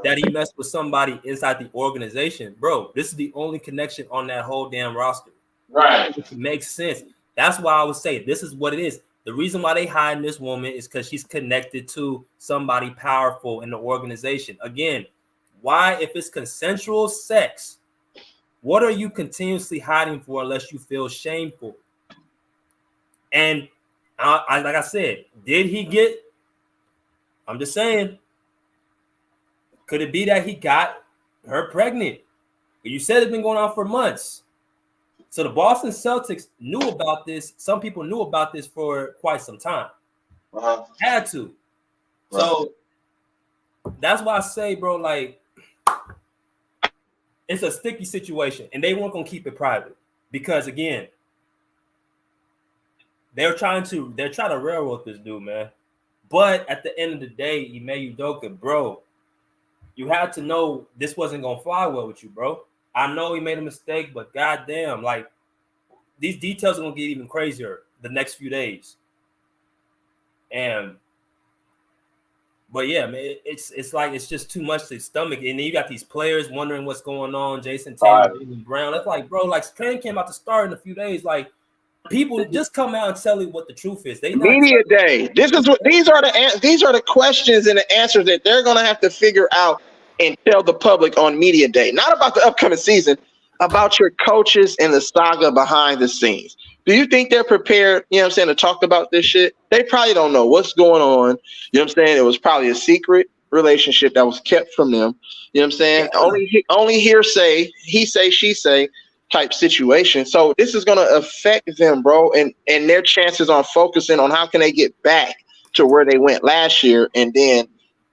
that he messed with somebody inside the organization, bro, this is the only connection on that whole damn roster. Right. It makes sense. That's why I would say this is what it is. The reason why they hide this woman is because she's connected to somebody powerful in the organization. Again, why, if it's consensual sex, what are you continuously hiding for unless you feel shameful? And I like I said, did he get? I'm just saying, could it be that he got her pregnant? You said it's been going on for months. So the Boston Celtics knew about this. Some people knew about this for quite some time. Had to. Right. So that's why I say, bro, like, it's a sticky situation, and they weren't gonna keep it private because, again, they're trying to railroad this dude, man. But at the end of the day, IME Udoka, bro, you had to know this wasn't gonna fly well with you, bro. I know he made a mistake, but goddamn, like, these details are gonna get even crazier the next few days. But yeah, man, it's like it's just too much to stomach. And then you got these players wondering what's going on. Jason Tatum, Jaylen Brown. It's like, bro, like training came out to start in a few days. Like, people just come out and tell you what the truth is. They media day. These are the questions and the answers that they're gonna have to figure out and tell the public on media day. Not about the upcoming season, about your coaches and the saga behind the scenes. Do you think they're prepared, you know what I'm saying, to talk about this shit? They probably don't know what's going on. You know what I'm saying? It was probably a secret relationship that was kept from them. You know what I'm saying? Yeah. Only hearsay, he say, she say type situation. So this is going to affect them, bro, and their chances on focusing on how can they get back to where they went last year and then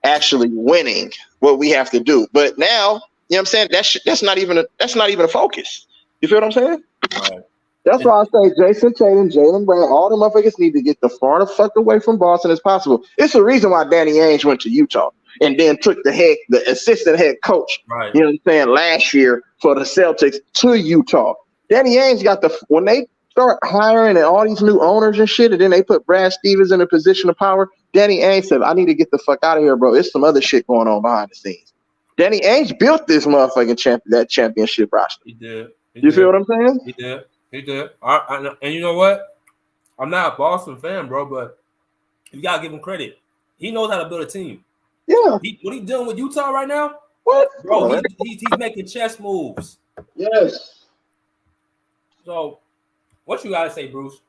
actually winning what we have to do. But now, you know what I'm saying? That's not even a focus. You feel what I'm saying? Right. That's why I say Jason Tatum, Jaylen Brown, all the motherfuckers need to get the far the fuck away from Boston as possible. It's the reason why Danny Ainge went to Utah and then took the assistant head coach, right, you know what I'm saying, last year for the Celtics to Utah. Danny Ainge got when they start hiring and all these new owners and shit, and then they put Brad Stevens in a position of power, Danny Ainge said, I need to get the fuck out of here, bro. There's some other shit going on behind the scenes. Danny Ainge built this motherfucking that championship roster. He did. You feel what I'm saying? He did. He did. And you know what? I'm not a Boston fan, bro, but you gotta give him credit. He knows how to build a team. Yeah. What he doing with Utah right now? What? Bro, he's making chess moves. Yes. So, what you gotta say, Bruce?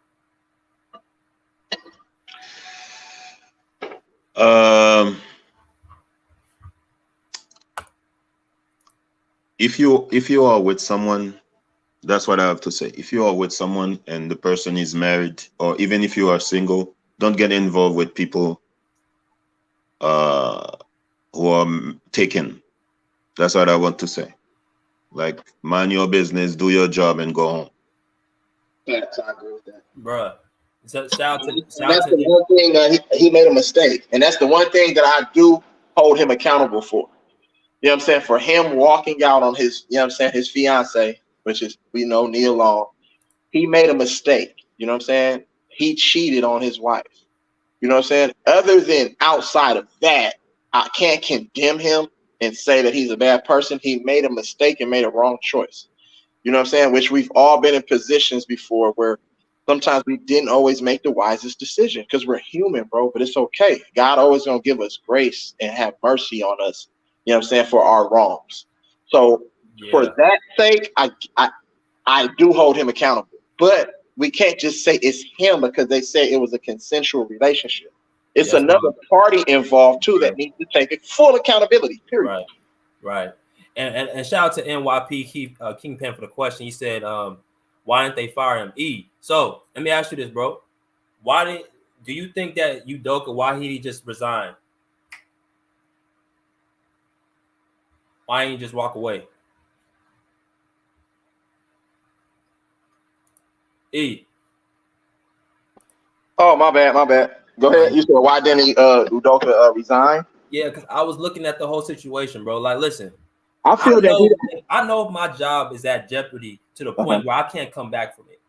If you are with someone, that's what I have to say. If you are with someone and the person is married, or even if you are single, don't get involved with people who are taken. That's what I want to say. Like, mind your business, do your job, and go home. Yes, I agree with that, bruh. That's the one thing that he made a mistake, and that's the one thing that I do hold him accountable for. You know what I'm saying? For him walking out on his, you know what I'm saying, his fiance, which is, we know, Nia Long, he made a mistake. You know what I'm saying? He cheated on his wife. You know what I'm saying? Other than outside of that, I can't condemn him and say that he's a bad person. He made a mistake and made a wrong choice. You know what I'm saying? Which we've all been in positions before where sometimes we didn't always make the wisest decision because we're human, bro, but it's okay. God always going to give us grace and have mercy on us, you know what I'm saying, for our wrongs. So for that sake, I do hold him accountable. But we can't just say it's him because they say it was a consensual relationship. It's another party involved too that needs to take full accountability, period. Right. And shout out to NYP Kingpin for the question. He said, why didn't they fire him? So let me ask you this, bro. Why didn't do you think that Udoka, why he just resign? Why ain't he just walk away? E. Oh, my bad. Go ahead. You said why didn't he Udoka resign? Yeah, because I was looking at the whole situation, bro. Like, listen, I feel I know my job is at jeopardy to the point where I can't come back from it.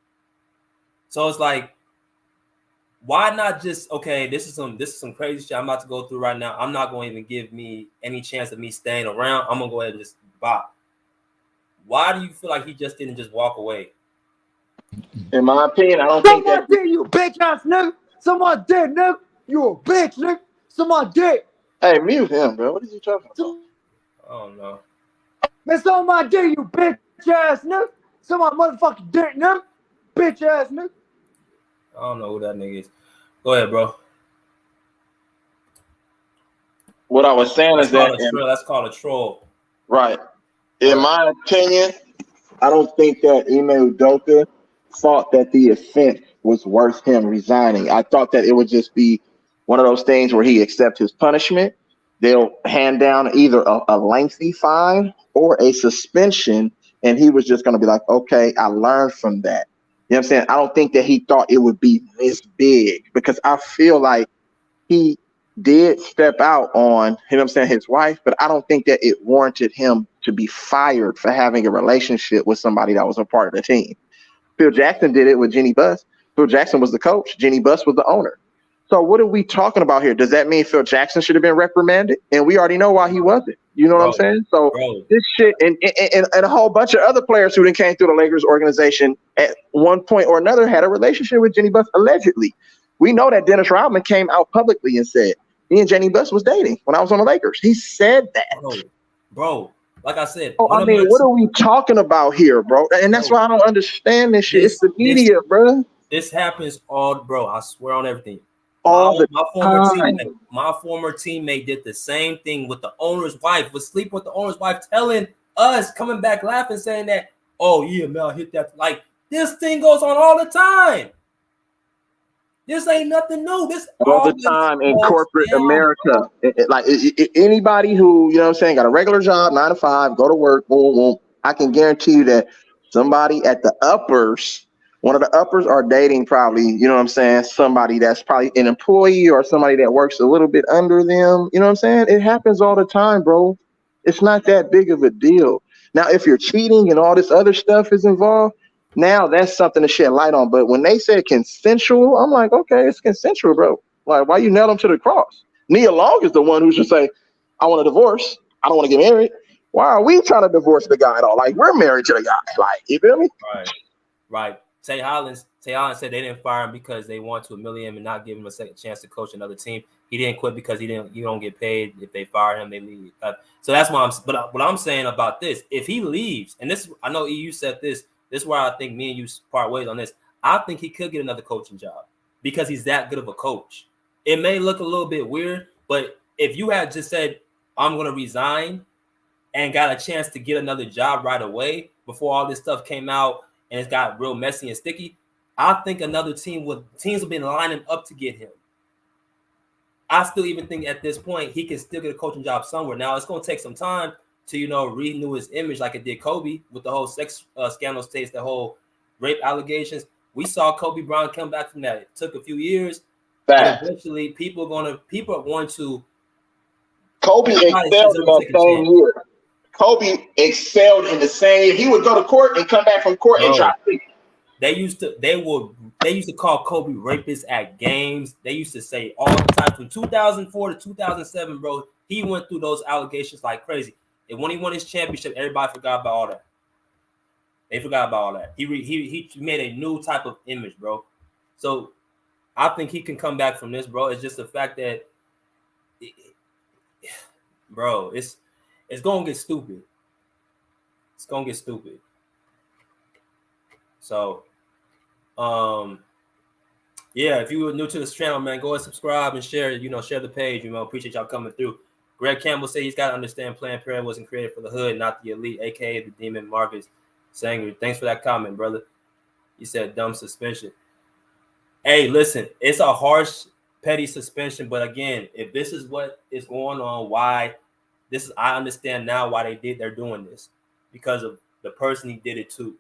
So it's like, why not just this is some crazy shit I'm about to go through right now. I'm not going to even give me any chance of me staying around. I'm gonna go ahead and just bop. Why do you feel like he just didn't just walk away? In my opinion, I don't think that. Someone did, you bitch ass nigga. Someone did, nigga. You a bitch, nigga. Someone did. Hey, mute him, bro. What is he talking about? I don't know. Man, someone did, you bitch ass nigga. Someone motherfucking did, nigga. Bitch ass nigga. I don't know who that nigga is. Go ahead, bro. What I was saying is that that's called a troll. Right. In my opinion, I don't think that Ime Udoka thought that the offense was worth him resigning. I thought that it would just be one of those things where he accepts his punishment. They'll hand down either a lengthy fine or a suspension, and he was just going to be like, okay, I learned from that. You know what I'm saying? I don't think that he thought it would be this big, because I feel like he did step out on, you know what I'm saying, his wife, but I don't think that it warranted him to be fired for having a relationship with somebody that was a part of the team. Phil Jackson did it with Jenny Buss. Phil Jackson was the coach. Jenny Buss was the owner. So what are we talking about here? Does that mean Phil Jackson should have been reprimanded? And we already know why he wasn't. You know what I'm saying? So this shit and a whole bunch of other players who then came through the Lakers organization at one point or another had a relationship with Jenny Buss, allegedly. We know that Dennis Rodman came out publicly and said, me and Jenny Buss was dating when I was on the Lakers. He said that. Bro, like I said. Oh, I mean, what are we talking about here, bro? And that's why I don't understand this shit. It's the media, bro. This happens all, bro. I swear on everything. My former teammate did the same thing with the owner's wife. Was sleeping with the owner's wife, telling us, coming back laughing, saying that, oh yeah, man, I hit that. Like, this thing goes on all the time. This ain't nothing new. This all the time in corporate America. Anybody who, you know what I'm saying, got a regular job, 9 to 5, go to work, boom, boom. I can guarantee you that somebody at the uppers, one of the uppers are dating probably, you know what I'm saying, somebody that's probably an employee or somebody that works a little bit under them. You know what I'm saying? It happens all the time, bro. It's not that big of a deal. Now, if you're cheating and all this other stuff is involved, now that's something to shed light on. But when they said consensual, I'm like, okay, it's consensual, bro. Like, why you nail them to the cross? Nia Long is the one who should say, I want a divorce. I don't want to get married. Why are we trying to divorce the guy at all? Like, we're married to the guy. Like, you feel me? Right. Tay Holland said they didn't fire him because they want to humiliate him and not give him a second chance to coach another team. He didn't quit because you don't get paid. If they fire him, they leave. So that's why but what I'm saying about this, if he leaves, and this, I know EU said this. This is why I think me and you part ways on this. I think he could get another coaching job because he's that good of a coach. It may look a little bit weird, but if you had just said, I'm going to resign and got a chance to get another job right away before all this stuff came out and it's got real messy and sticky, I think another teams have been lining up to get him. I still even think at this point he can still get a coaching job somewhere. Now, it's going to take some time to, renew his image like it did Kobe with the whole sex scandal states, the whole rape allegations. We saw Kobe Bryant come back from that. It took a few years. But eventually people are going to Kobe excelled in that same year. Kobe excelled in the same year. He would go to court and come back from court and try to. They used to call Kobe rapist at games. They used to say all the time from 2004 to 2007, bro. He went through those allegations like crazy. And when he won his championship, everybody forgot about all that. They forgot about all that. He made a new type of image, bro. So I think he can come back from this, bro. It's just the fact that, bro, it's gonna get stupid. It's gonna get stupid. So, yeah, if you were new to this channel, man, go and subscribe and share. Share the page. Appreciate y'all coming through. Greg Campbell said he's got to understand Planned Parenthood wasn't created for the hood, not the elite, aka the demon Marcus Sanger. Thanks for that comment, brother. You said dumb suspension. Hey, listen, it's a harsh, petty suspension, but again, if this is what is going on, why this is, I understand now why they're doing this because of the person he did it to,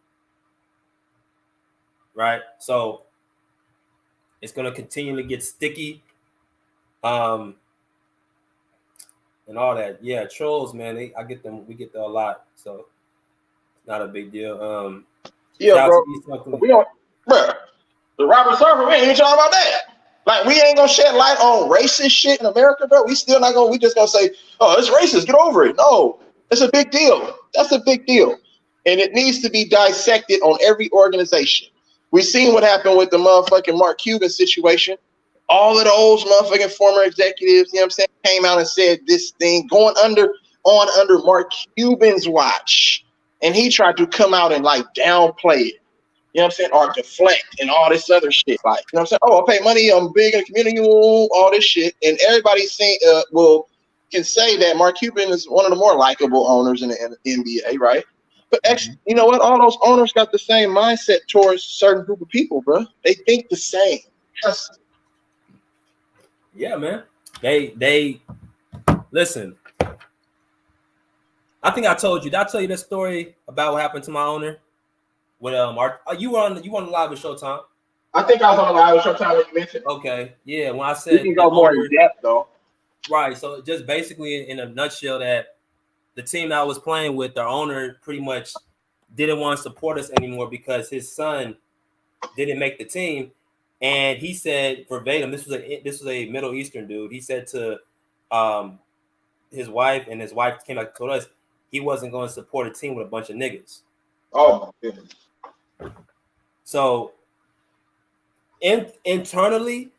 right? So it's gonna continue to get sticky, and all that. Yeah, trolls, man. I get them. We get them a lot, so it's not a big deal. Yeah, Shout out bro. to East Oakland. We don't, bro. The Robert Sarver, we ain't even talking about that. Like, we ain't gonna shed light on racist shit in America, bro. We still not gonna. We just gonna say, "Oh, it's racist. Get over it." No, it's a big deal. That's a big deal, and it needs to be dissected on every organization. We seen what happened with the motherfucking Mark Cuban situation. All of those motherfucking former executives, you know what I'm saying, came out and said this thing going under Mark Cuban's watch, and he tried to come out and like downplay it. You know what I'm saying? Or deflect and all this other shit. Like, you know what I'm saying? Oh, I pay money, I'm big in the community, all this shit. And everybody can say that Mark Cuban is one of the more likable owners in the NBA, right? But actually, you know what? All those owners got the same mindset towards a certain group of people, bro. They think the same. Yeah, man. They listen. I think I told you. Did I tell you the story about what happened to my owner? With you were on the live with Showtime. I think I was on the live with Showtime when you mentioned. Okay, yeah. When I said you can go more in depth though. Right. So just basically in a nutshell, that the team that I was playing with, their owner pretty much didn't want to support us anymore because his son didn't make the team, and he said verbatim, this was a Middle Eastern dude. He said to his wife, and his wife came back and told us he wasn't going to support a team with a bunch of niggas. Oh my goodness. So internally,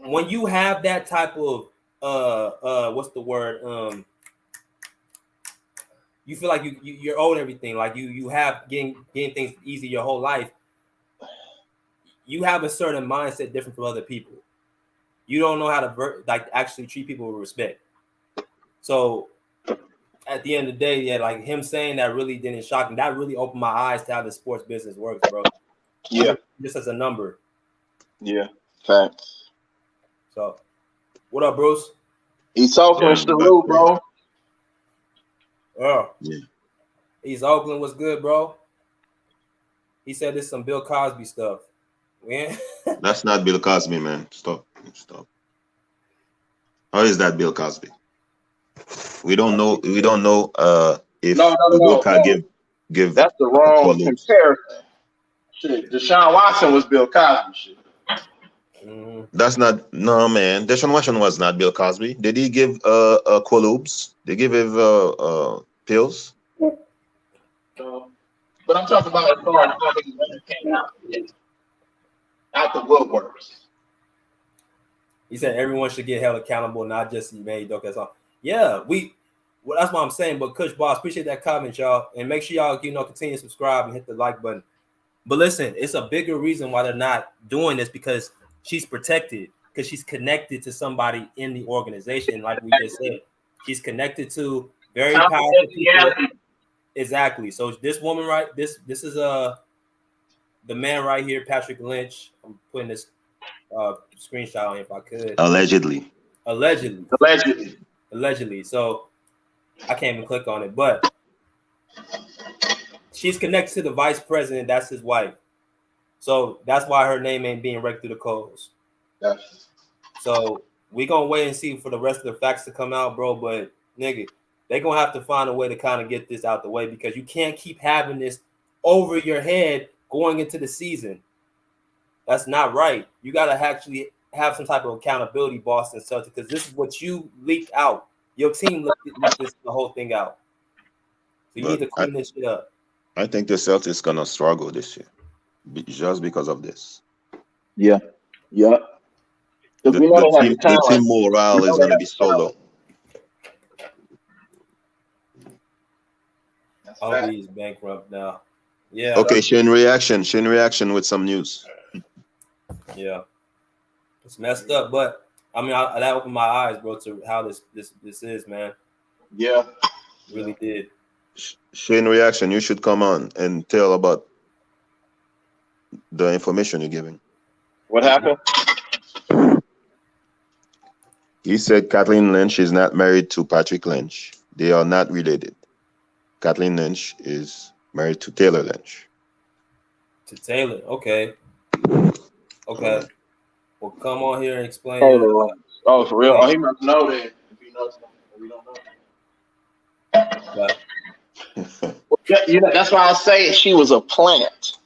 when you have that type of what's the word? You feel like you're owed everything, like you have getting things easy your whole life. You have a certain mindset different from other people. You don't know how to actually treat people with respect. So at the end of the day, yeah, like him saying that really didn't shock me. That really opened my eyes to how the sports business works, bro. Yeah. Just as a number. Yeah. Facts. So what up, Bruce? East Oakland salute, bro. Oh. Yeah. East Oakland was good, bro. He said this is some Bill Cosby stuff. Yeah. That's not Bill Cosby, man. Stop. How is that Bill Cosby? We don't know. We don't know if Udoka give. That's the wrong comparison. Shit, Deshaun Watson was Bill Cosby. Shit. That's not, no, man. Deshaun Watson was not Bill Cosby. Did he give Quaaludes? Did he give pills? But I'm talking about as far as how many women came out the woodworks. He said everyone should get held accountable, not just Ime Udoka. That's all. Yeah, that's what I'm saying. But Kush Boss, appreciate that comment, y'all, and make sure y'all continue to subscribe and hit the like button. But listen, it's a bigger reason why they're not doing this, because she's protected, because she's connected to somebody in the organization, like we just said. She's connected to very powerful people. Exactly. So this woman, right? This is the man right here, Patrick Lynch. I'm putting this screenshot on if I could. Allegedly. So I can't even click on it, but she's connected to the vice president. That's his wife. So that's why her name ain't being raked through the coals. Yes. So we gonna wait and see for the rest of the facts to come out, bro. But nigga, they gonna have to find a way to kind of get this out the way, because you can't keep having this over your head going into the season. That's not right. You gotta actually have some type of accountability, Boston Celtics, because this is what you leaked out. Your team leaked the whole thing out. So you need to clean this shit up. I think the Celtics gonna struggle this year, just because of this. Yeah. The team morale is gonna be so low. He's bankrupt now. Yeah. Okay, Shane reaction with some news. Yeah. It's messed up, but I mean, that opened my eyes, bro, to how this is, man. Yeah. It really did. Shane reaction, you should come on and tell about the information you're giving. What happened? He said Kathleen Lynch is not married to Patrick Lynch. They are not related. Kathleen Lynch is married to Taylor Lynch. To Taylor, okay. Well, come on here and explain. Oh, for real? Oh, he must know that. If he knows something we don't know. Okay. You know, that's why I say she was a plant.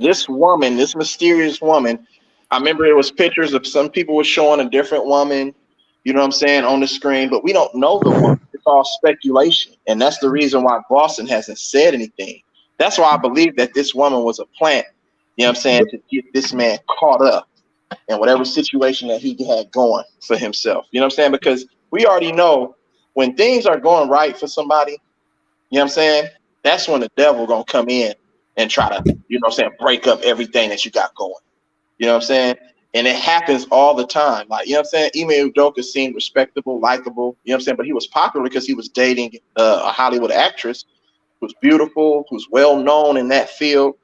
This woman, this mysterious woman. I remember there was pictures of some people were showing a different woman. You know what I'm saying, on the screen, but we don't know the woman. It's all speculation, and that's the reason why Boston hasn't said anything. That's why I believe that this woman was a plant. You know what I'm saying, to get this man caught up in whatever situation that he had going for himself. You know what I'm saying? Because we already know when things are going right for somebody, you know what I'm saying? That's when the devil gonna come in and try to, you know what I'm saying, break up everything that you got going. You know what I'm saying? And it happens all the time. Like, you know what I'm saying? Ime Udoka seemed respectable, likable, you know what I'm saying? But he was popular because he was dating a Hollywood actress who's beautiful, who's well known in that field.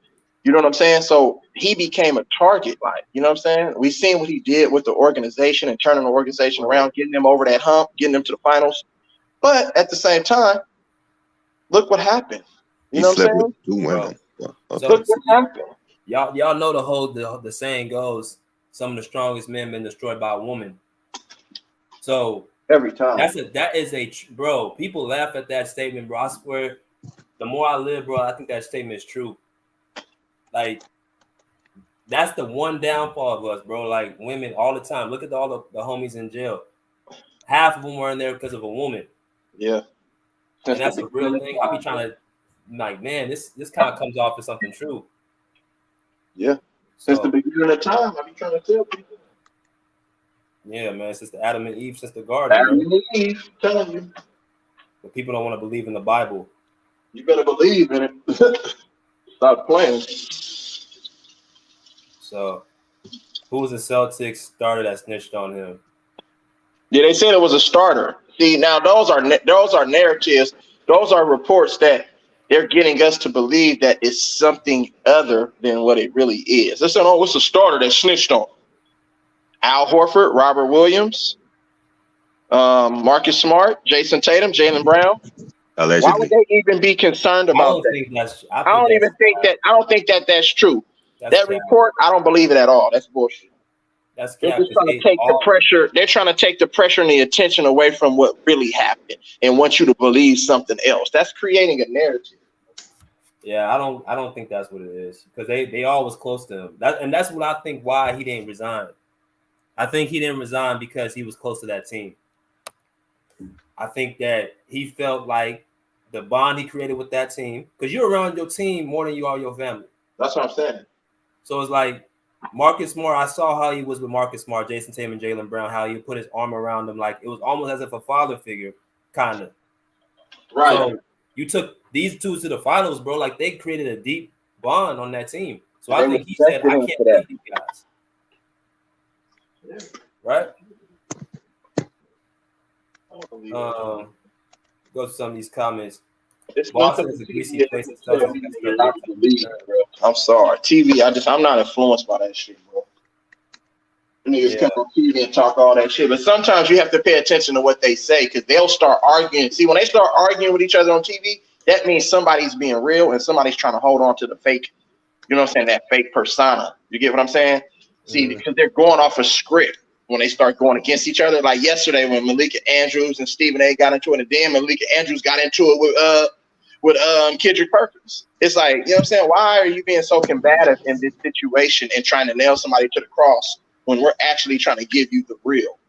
You know what I'm saying? So he became a target, like, you know what I'm saying? We seen what he did with the organization and turning the organization around, getting them over that hump, getting them to the finals. But at the same time, look what happened. You know what I'm saying? With 2 women. So look what happened. Y'all know the saying goes, some of the strongest men been destroyed by a woman. So every time. That is a bro. People laugh at that statement, bro. I swear, the more I live, bro, I think that statement is true. Like, that's the one downfall of us, bro. Like, women all the time. Look at all the homies in jail. Half of them were in there because of a woman. Yeah. And that's a real thing. I be trying to, like, man, this kind of comes off as something true. Yeah. Since the beginning of time, I be trying to tell people. Yeah, man, since the Adam and Eve, since the garden. Adam and Eve, telling you. But people don't want to believe in the Bible. You better believe in it. Stop playing. So, who was the Celtics starter that snitched on him? Yeah, they said it was a starter. See, now those are narratives. Those are reports that they're getting us to believe that it's something other than what it really is. They're saying, oh, it's a starter that snitched on Al Horford, Robert Williams, Marcus Smart, Jason Tatum, Jaylen Brown. Allegedly. Why would they even be concerned about that? I don't think that that's true. That report, I don't believe it at all. That's bullshit. That's They're just trying to take the pressure. They're trying to take the pressure and the attention away from what really happened and want you to believe something else. That's creating a narrative. Yeah, I don't think that's what it is, because they all was close to him. That's what I think why he didn't resign. I think he didn't resign because he was close to that team. I think that he felt like the bond he created with that team, because you're around your team more than you are your family. That's what I'm saying. So it's like Marcus Smart. I saw how he was with Marcus Smart, Jason Tatum, and Jaylen Brown. How he put his arm around them, like it was almost as if a father figure, kind of. Right. So you took these two to the finals, bro. Like, they created a deep bond on that team. So I think he said, "I can't leave these guys." Yeah. Right. Go to some of these comments. Boston is a greasy place. I'm sorry, TV. I'm not influenced by that shit, bro. Niggas come on TV and talk all that shit, but sometimes you have to pay attention to what they say, because they'll start arguing. See, when they start arguing with each other on TV, that means somebody's being real and somebody's trying to hold on to the fake. You know what I'm saying? That fake persona. You get what I'm saying? See, because they're going off a script when they start going against each other. Like yesterday when Malika Andrews and Stephen A got into it, and then Malika Andrews got into it with Kendrick Perkins. It's like, you know what I'm saying? Why are you being so combative in this situation and trying to nail somebody to the cross when we're actually trying to give you the real?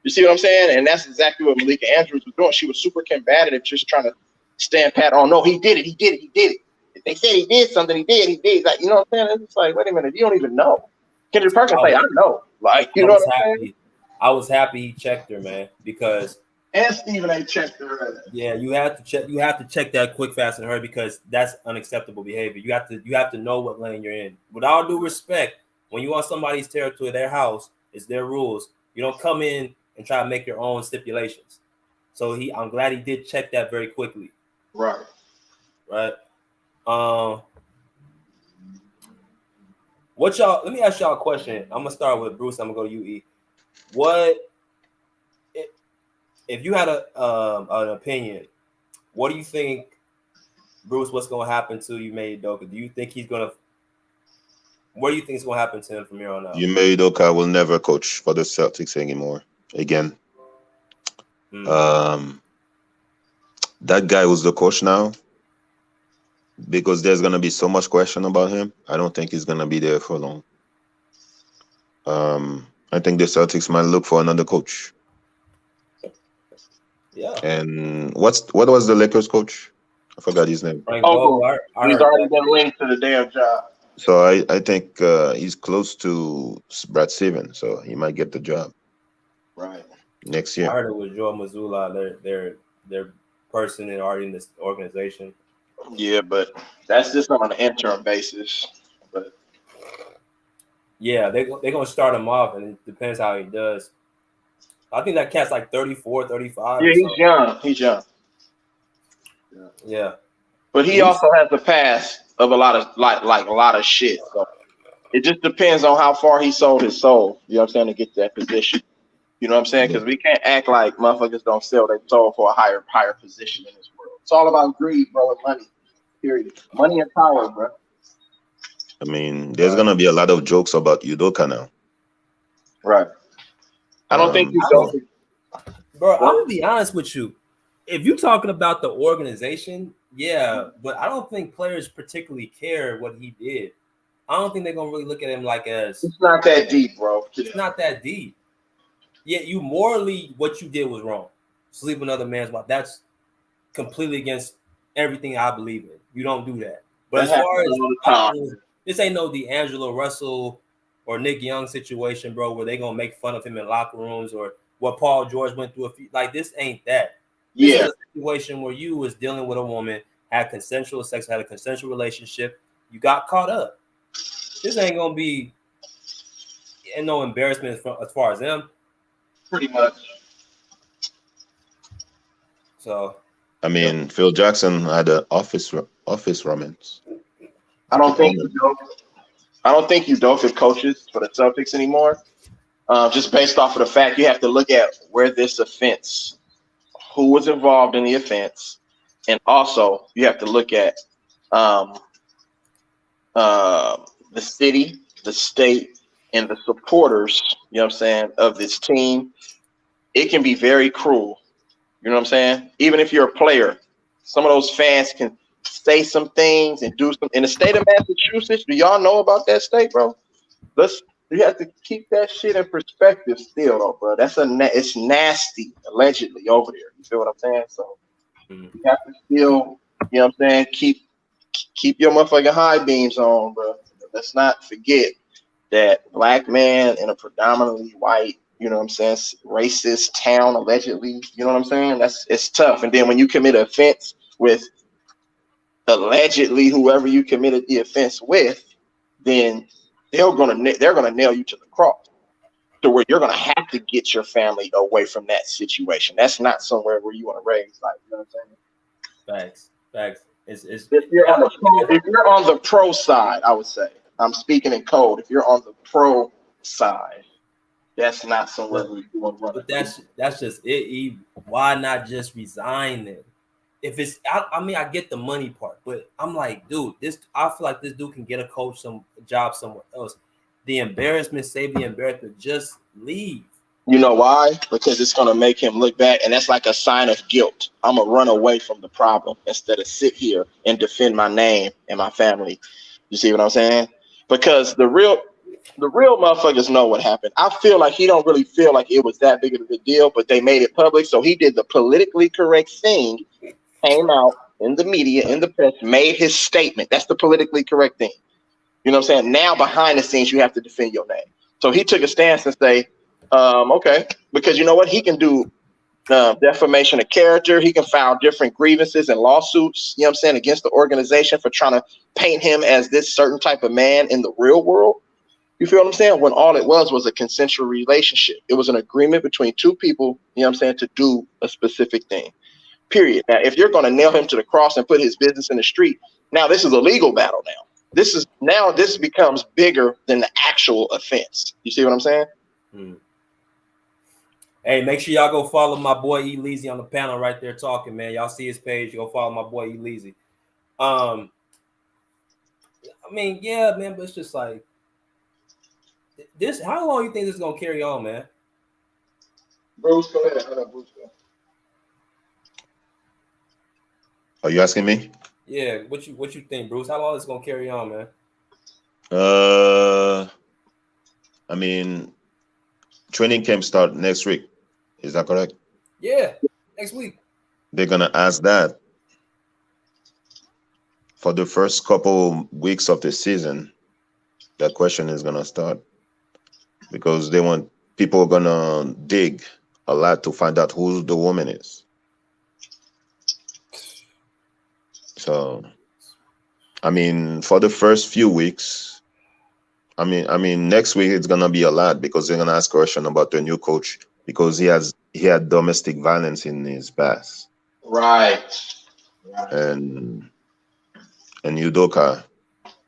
You see what I'm saying? And that's exactly what Malika Andrews was doing. She was super combative, just trying to stand pat on, no, he did it. If they said he did something, he did. Like, you know what I'm saying? It's like, wait a minute, you don't even know. Kendrick Perkins say, I know. Like, you know what I'm saying? I was happy he checked her, man, because and Stephen A checked her. Yeah, you have to check that quick, fast, and hurry, because that's unacceptable behavior. You have to know what lane you're in. With all due respect, when you on somebody's territory, their house, it's their rules. You don't come in and try to make your own stipulations. So I'm glad he did check that very quickly. Right. What y'all? Let me ask y'all a question. I'm gonna start with Bruce. I'm gonna go to you, E. What if you had an opinion? What do you think, Bruce? What's gonna happen to you, Ime Udoka? Do you think he's gonna? What do you think is gonna happen to him from here on out? Ime Udoka will never coach for the Celtics anymore. Again, that guy who's the coach now, because there's gonna be so much question about him. I don't think he's gonna be there for long. I think the Celtics might look for another coach. Yeah. And what was the Lakers coach? I forgot his name. Frank Vogel. He's already been linked to the damn job. So I think he's close to Brad Stevens, so he might get the job. Right. Next year. I heard it was Joe Mazzulla, their person already in this organization. Yeah, but that's just on an interim basis. But yeah, they're gonna start him off, and it depends how he does. I think that cat's like 34, 35. Yeah, he's young. He's young. Yeah. But he also has the past of a lot of like a lot of shit. So it just depends on how far he sold his soul. You know what I'm saying, to get to that position. You know what I'm saying? Because we can't act like motherfuckers don't sell their soul for a higher position in this world. It's all about greed, bro, and money. Period. Money and power, bro. I mean, there's gonna be a lot of jokes about Udoka now. Right. I don't think Udoka. Bro, I'm gonna be honest with you. If you're talking about the organization, yeah, but I don't think players particularly care what he did. I don't think they're gonna really look at him like as it's not that deep, bro. It's not that deep. Yeah, you morally what you did was wrong. Sleep another man's wife. That's completely against everything I believe in. You don't do that. But as far as this ain't no D'Angelo Russell or Nick Young situation, bro, where they gonna make fun of him in locker rooms or what Paul George went through. Like this ain't that. This is a situation where you was dealing with a woman, had consensual sex, had a consensual relationship. You got caught up. This ain't gonna be no embarrassment as far as them. Pretty much. So, I mean, Phil Jackson had an office romance. I don't think Udoka coaches for the Celtics anymore. Just based off of the fact you have to look at where this offense, who was involved in the offense, and also you have to look at the city, the state, and the supporters, you know what I'm saying, of this team. It can be very cruel. You know what I'm saying? Even if you're a player, some of those fans can say some things and do some. In the state of Massachusetts, do y'all know about that state, bro? You have to keep that shit in perspective still, though, bro. It's nasty, allegedly, over there. You feel what I'm saying? So you have to still, you know what I'm saying, keep your motherfucking high beams on, bro. Let's not forget that black man in a predominantly white, you know what I'm saying, racist town, allegedly, you know what I'm saying? It's tough. And then when you commit an offense with allegedly whoever you committed the offense with, then they're gonna nail you to the cross, to where you're gonna have to get your family away from that situation. That's not somewhere where you want to raise, like, you know what I'm saying? Facts. If you're on the pro side, I would say, I'm speaking in code. If you're on the pro side, that's not somewhere where you want to run. But that's just it. Why not just resign then? If it's, I mean, I get the money part, but I'm like, dude, I feel like this dude can get a job somewhere else. The embarrassment, save the embarrassment, just leave. You know why? Because it's going to make him look back, and that's like a sign of guilt. I'm going to run away from the problem instead of sit here and defend my name and my family. You see what I'm saying? Because the real motherfuckers know what happened. I feel like he don't really feel like it was that big of a deal, but they made it public. So he did the politically correct thing, came out in the media, in the press, made his statement. That's the politically correct thing. You know what I'm saying? Now behind the scenes, you have to defend your name. So he took a stance and say, okay, because you know what? He can do defamation of character. He can file different grievances and lawsuits, you know what I'm saying, against the organization for trying to paint him as this certain type of man in the real world. You feel what I'm saying? When all it was a consensual relationship. It was an agreement between two people, you know what I'm saying, to do a specific thing. Period. Now, if you're going to nail him to the cross and put his business in the street, now this is a legal battle now. This is now this becomes bigger than the actual offense. You see what I'm saying? Hey, make sure y'all go follow my boy Eleazy on the panel right there talking, man. Y'all see his page. Go follow my boy Eleazy. I mean, yeah, man, but it's just like this. How long you think this is gonna carry on, man? Bruce, go ahead. Bruce, go. Are you asking me? Yeah, what you think, Bruce? How long is it gonna carry on, man? I mean, training camp start next week. Is that correct? Yeah, next week. They're gonna ask that for the first couple weeks of the season. That question is gonna start because they want people gonna dig a lot to find out who the woman is. So, I mean, for the first few weeks, I mean, next week it's gonna be a lot because they're gonna ask a question about the new coach because he had domestic violence in his past. Right. And Udoka,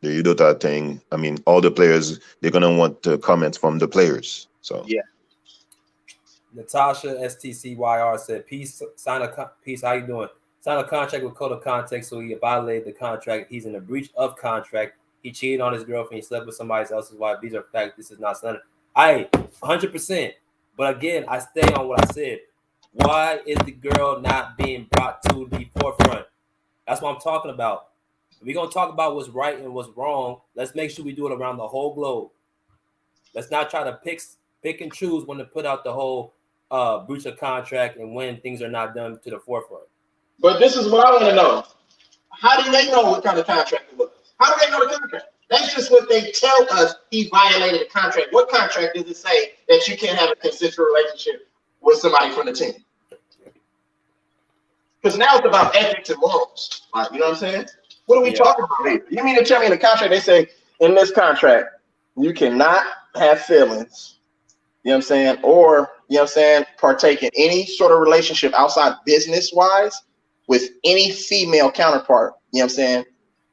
the Udoka thing. I mean, all the players they're gonna want comments from the players. So yeah. Natasha STCYR said, "Peace. Peace. How you doing? Sign a contract with code of context, so he violated the contract. He's in a breach of contract. He cheated on his girlfriend. He slept with somebody else's wife. These are facts. This is not slander. 100%. But again, I stay on what I said. Why is the girl not being brought to the forefront? That's what I'm talking about. If we're gonna talk about what's right and what's wrong, let's make sure we do it around the whole globe. Let's not try to pick and choose when to put out the whole breach of contract and when things are not done to the forefront. But this is what I want to know. How do they know what kind of contract it was? How do they know the contract? That's just what they tell us. He violated the contract. What contract does it say that you can't have a consensual relationship with somebody from the team? Because now it's about ethics and morals. Like, you know what I'm saying? What are we talking about here? You mean to tell me in the contract they say in this contract you cannot have feelings, you know what I'm saying, or, you know what I'm saying, partake in any sort of relationship outside business-wise with any female counterpart, you know what I'm saying,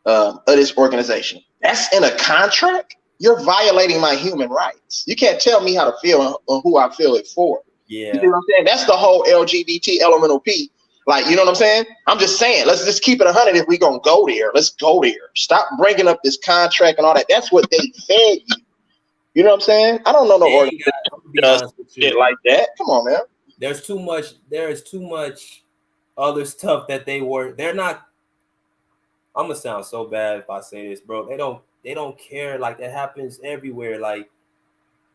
of this organization. That's in a contract? You're violating my human rights. You can't tell me how to feel or who I feel it for. Yeah. You know what I'm saying? That's the whole LGBT elemental P. Like, you know what I'm saying? I'm just saying, let's just keep it 100 if we're going to go there. Let's go there. Stop bringing up this contract and all that. That's what they fed you. You know what I'm saying? I don't know no organization does shit like that. Come on, man. There is too much other stuff that they're not. I'm gonna sound so bad if I say this, bro. They don't care. Like, that happens everywhere. Like,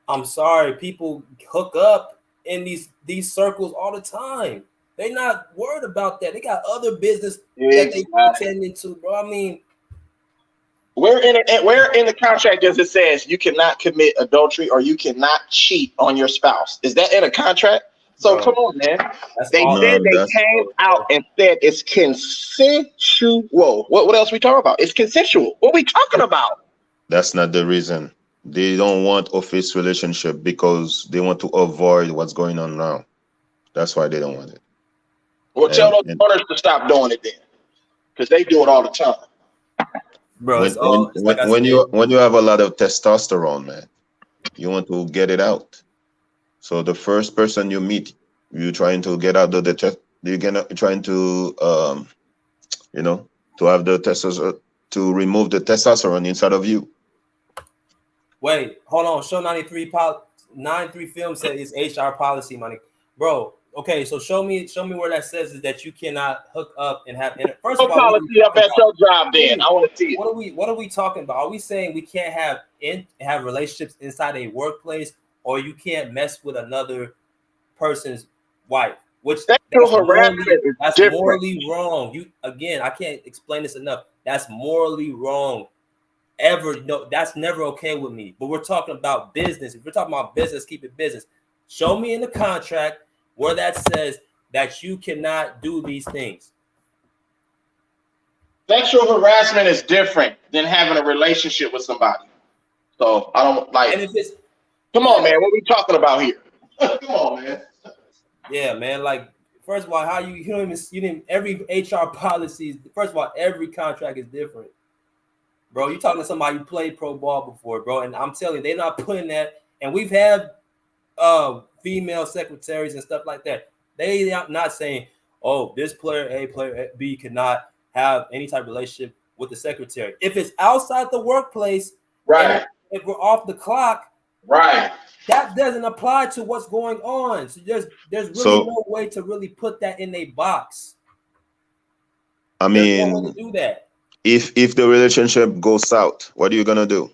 I'm sorry, people hook up in these circles all the time. They're not worried about that. They got other business that they attending to, bro. I mean, where in the contract does it says you cannot commit adultery or you cannot cheat on your spouse? Is that in a contract? So come on, man. They came out and said it's consensual. What else we talking about? It's consensual. What we talking about? That's not the reason. They don't want office relationship because they want to avoid what's going on now. That's why they don't want it. Well, tell those owners to stop doing it then, because they do it all the time. Bro, when you have a lot of testosterone, man, you want to get it out. So the first person you meet, you're trying to get out you're trying to to have the testosterone, to remove the testosterone inside of you. Wait, hold on. Show 93 film said it's HR policy, money, bro. Okay, so show me where that says is that you cannot hook up and have. First of all, policy up at your job. Then I want to see it. What are we talking about? Are we saying we can't have relationships inside a workplace, or you can't mess with another person's wife? Which that's morally wrong. I can't explain this enough. That's morally wrong. That's never okay with me. But we're talking about business. If we're talking about business, keep it business. Show me in the contract where that says that you cannot do these things. Sexual harassment is different than having a relationship with somebody. So I don't like. And come on, man. What are we talking about here? Come on, man. Yeah, man. Like, first of all, how you didn't every HR policy. First of all, every contract is different. Bro, you talking to somebody who played pro ball before, bro, and I'm telling you, they're not putting that. And we've had female secretaries and stuff like that. They are not saying, oh, this player A, player B cannot have any type of relationship with the secretary. If it's outside the workplace, Right. if we're off the clock, Right. that doesn't apply to what's going on. So there's really no way to really put that in a box. I There's mean, no way to do that. If the relationship goes south, what are you gonna do?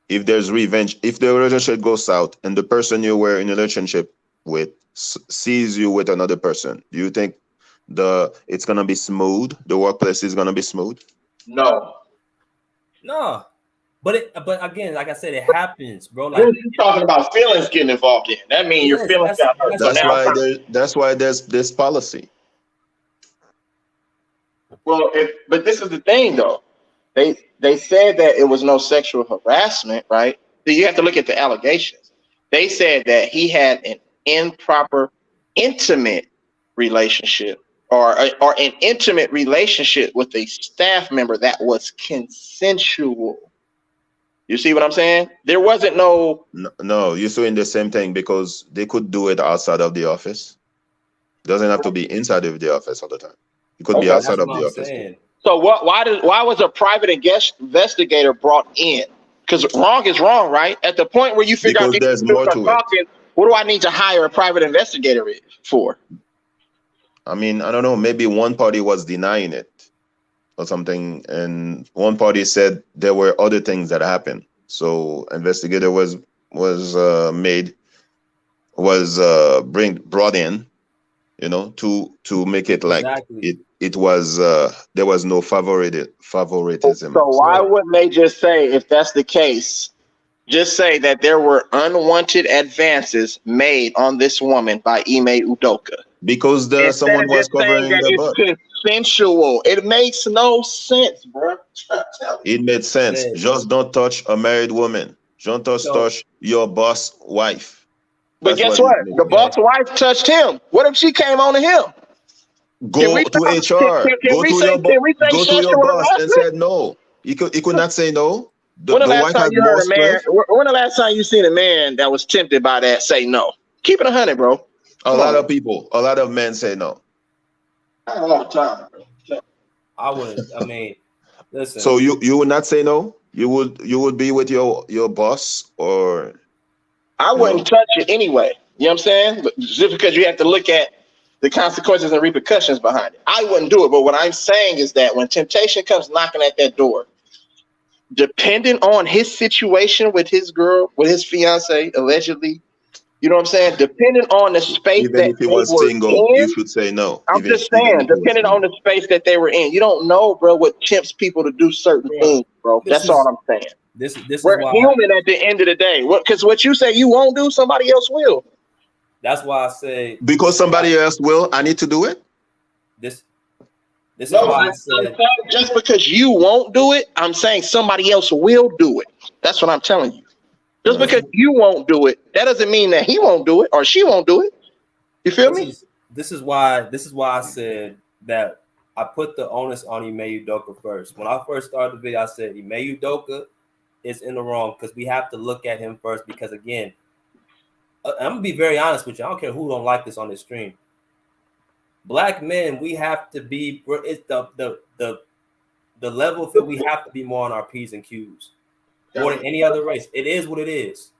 If there's revenge, if the relationship goes south and the person you were in a relationship with sees you with another person, do you think it's gonna be smooth? The workplace is gonna be smooth? No. But again, like I said, it happens, bro. Like you're talking about feelings getting involved in. That means your feelings got hurt. That's why there's this policy. Well, but this is the thing though. They said that it was no sexual harassment, right? So you have to look at the allegations. They said that he had an improper, intimate relationship or an intimate relationship with a staff member that was consensual. You see what I'm saying? There wasn't no. No, you're doing the same thing because they could do it outside of the office. It doesn't have to be inside of the office all the time. It could be outside of the office. So why was a private investigator brought in? Because wrong is wrong, right? At the point where you figure out there's more to it. What do I need to hire a private investigator for? I mean, I don't know. Maybe one party was denying it or something, and one party said there were other things that happened. So investigator was brought in, you know, to make it like it was there was no favoritism. So why wouldn't they just say, if that's the case, just say that there were unwanted advances made on this woman by IME Udoka? Because someone was covering the butt. Consensual. It makes no sense, bro. It made sense. Just don't touch a married woman. Don't touch your boss wife. But guess what? The boss wife touched him. What if she came on to him? Go to HR. Go to your boss and said no. He could not say no. When the last time you heard a man? When the last time you seen a man that was tempted by that say no? Keep it 100, bro. A lot of men say no. All the time, bro. I wouldn't. I mean, listen. So you would not say no? You would be with your boss, or I wouldn't touch it anyway. You know what I'm saying? But just because you have to look at the consequences and repercussions behind it, I wouldn't do it. But what I'm saying is that when temptation comes knocking at that door, depending on his situation with his girl, with his fiance, allegedly, you know what I'm saying? Depending on the space even if he was single, you should say no. I'm just saying, depending on the space that they were in, you don't know, bro, what tempts people to do certain things, bro. That's all I'm saying. We're human at the end of the day. Because what you say you won't do, somebody else will. That's why I say, because somebody else will, I need to do it. This is why I said, just because you won't do it, I'm saying somebody else will do it. That's what I'm telling you. Just because you won't do it, that doesn't mean that he won't do it or she won't do it. You feel me? This is why I said that I put the onus on IME Udoka first. When I first started the video, I said IME Udoka is in the wrong because we have to look at him first. Because again, I'm gonna be very honest with you. I don't care who don't like this on this stream. Black men, we have to be. It's the level that we have to be more on our P's and Q's. More than any other race. It is what it is.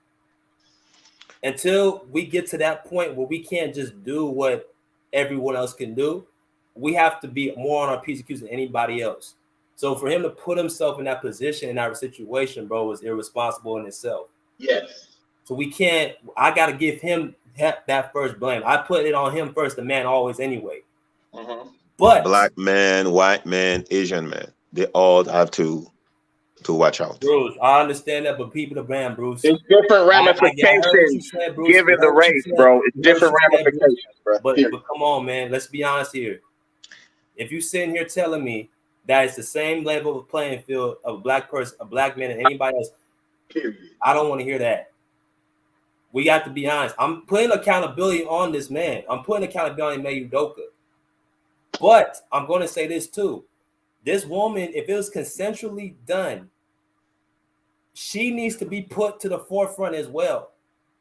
Until we get to that point where we can't just do what everyone else can do, we have to be more on our P's and Q's than anybody else. So for him to put himself in that position, in that situation, bro, was irresponsible in itself. Yes. So we can't, I got to give him that first blame. I put it on him first, the man always anyway. Mm-hmm. But black man, white man, Asian man, they all have to watch out. Bruce, I understand that, but people to blame, Bruce. It's different ramifications given the race, bro. It's different ramifications, bro. But come on, man. Let's be honest here. If you sitting here telling me that it's the same level of playing field of a black person, a black man, and anybody else, I don't want to hear that. We got to be honest. I'm putting accountability on this man. I'm putting accountability on IME Udoka. But I'm going to say this too. This woman, if it was consensually done, she needs to be put to the forefront as well.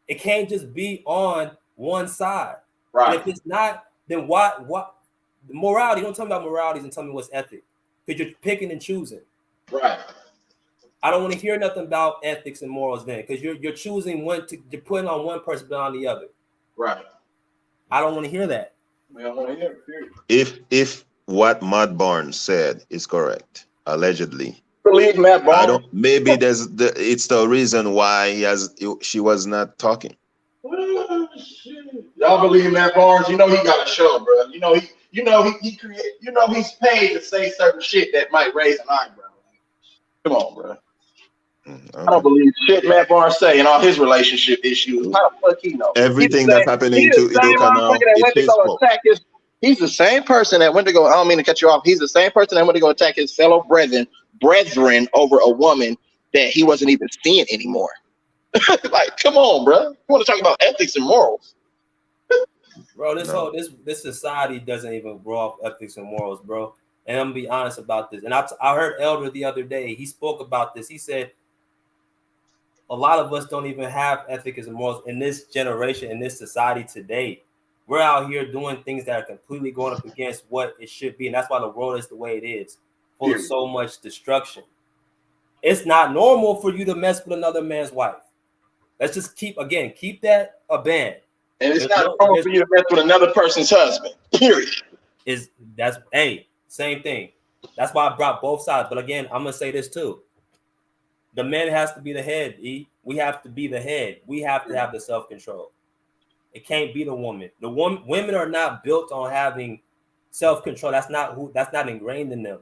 It can't just be on one side. Right. And if it's not, then what morality? Don't tell me about moralities and tell me what's ethic, because you're picking and choosing. Right. I don't want to hear nothing about ethics and morals then, because you're choosing you're putting on one person but on the other. Right. I don't want to hear that. We don't want to hear it. If what Matt Barnes said is correct, allegedly, Believe Matt Barnes. I don't. Maybe it's the reason why she was not talking. Oh, shit. Y'all believe Matt Barnes? You know he got a show, bro. You know he create. You know he's paid to say certain shit that might raise an eyebrow. Come on, bro. Okay. I don't believe shit Matt Barnes say and all his relationship issues. How the fuck he know? Everything that's happening to Udoka now, it's his fault. He's the same person that went to go. I don't mean to cut you off. He's the same person that went to go attack his fellow brethren over a woman that he wasn't even seeing anymore. Like, come on, bro. You want to talk about ethics and morals? Bro, this society doesn't even grow off ethics and morals, bro. And I'm gonna be honest about this. And I heard Elder the other day. He spoke about this. He said a lot of us don't even have ethics and morals in this generation, in this society today. We're out here doing things that are completely going up against what it should be, and that's why the world is the way it is, full of so much destruction. It's not normal for you to mess with another man's wife. Let's just keep that a ban. And it's not normal for you to mess with another person's husband. Period. Same thing. That's why I brought both sides. But again, I'm gonna say this too. The man has to be the head. We have to be the head. We have to have the self-control. It can't be the woman. Women are not built on having self-control. That's not ingrained in them.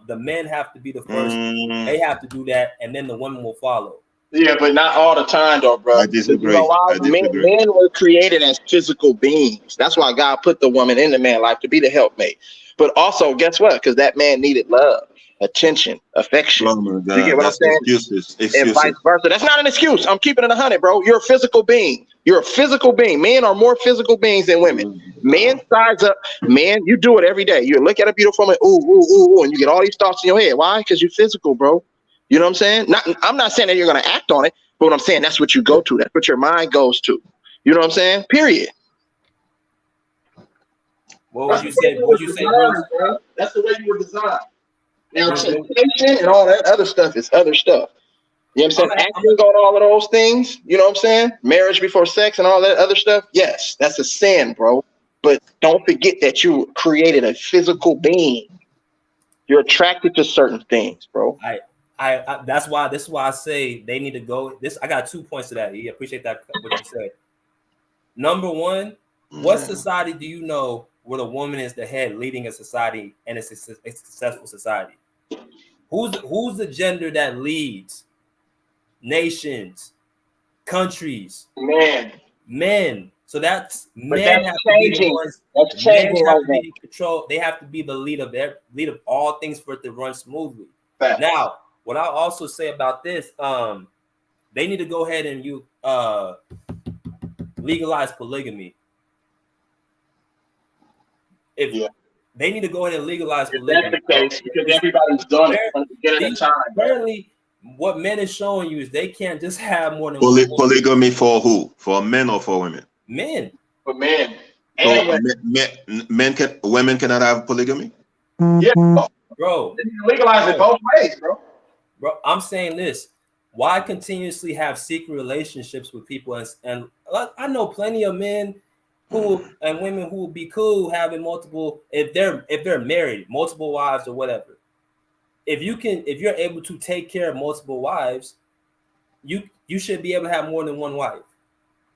The men have to be the first. They have to do that, and then the women will follow. Yeah, but not all the time, though, bro. I disagree. Men were created as physical beings. That's why God put the woman in the man's life to be the helpmate. But also, guess what? Because that man needed love, attention, affection. Oh my God. You get what I'm saying? Excuses. And vice versa. That's not an excuse. I'm keeping it 100, bro. You're a physical being. You're a physical being. Men are more physical beings than women. Men size up. Man, you do it every day. You look at a beautiful woman, ooh, ooh, ooh, ooh, and you get all these thoughts in your head. Why? Because you're physical, bro. You know what I'm saying? I'm not saying that you're going to act on it, but what I'm saying, that's what you go to. That's what your mind goes to. You know what I'm saying? Period. What would you say, Bruce? That's the way you were designed. Now, temptation and all that other stuff is other stuff. You know what I'm saying? Acting on all of those things, you know what I'm saying? Marriage before sex and all that other stuff. Yes, that's a sin, bro. But don't forget that you created a physical being. You're attracted to certain things, bro. That's why I say they need to go. I got 2 points to that. I appreciate that what you said. Number one, what society do you know where the woman is the head leading a society and it's a successful society? Who's the gender that leads nations, countries? Men. So that's men have to be the ones. That's changing right now. Control. They have to be the lead of all things for it to run smoothly. Fact. Now, what I'll also say about this, they need to go ahead and legalize polygamy. They need to go ahead and legalize polygamy. That's the case, because everybody's done it. Apparently, what men is showing you is they can't just have more than polygamy for who? For men or for women? Men. For men. So women cannot have polygamy? Yeah, bro. Legalize it both ways, bro. Bro, I'm saying this. Why continuously have secret relationships with people? And I know plenty of men and women who will be cool having multiple, if they're married, multiple wives or whatever. If you're able to take care of multiple wives, you should be able to have more than one wife.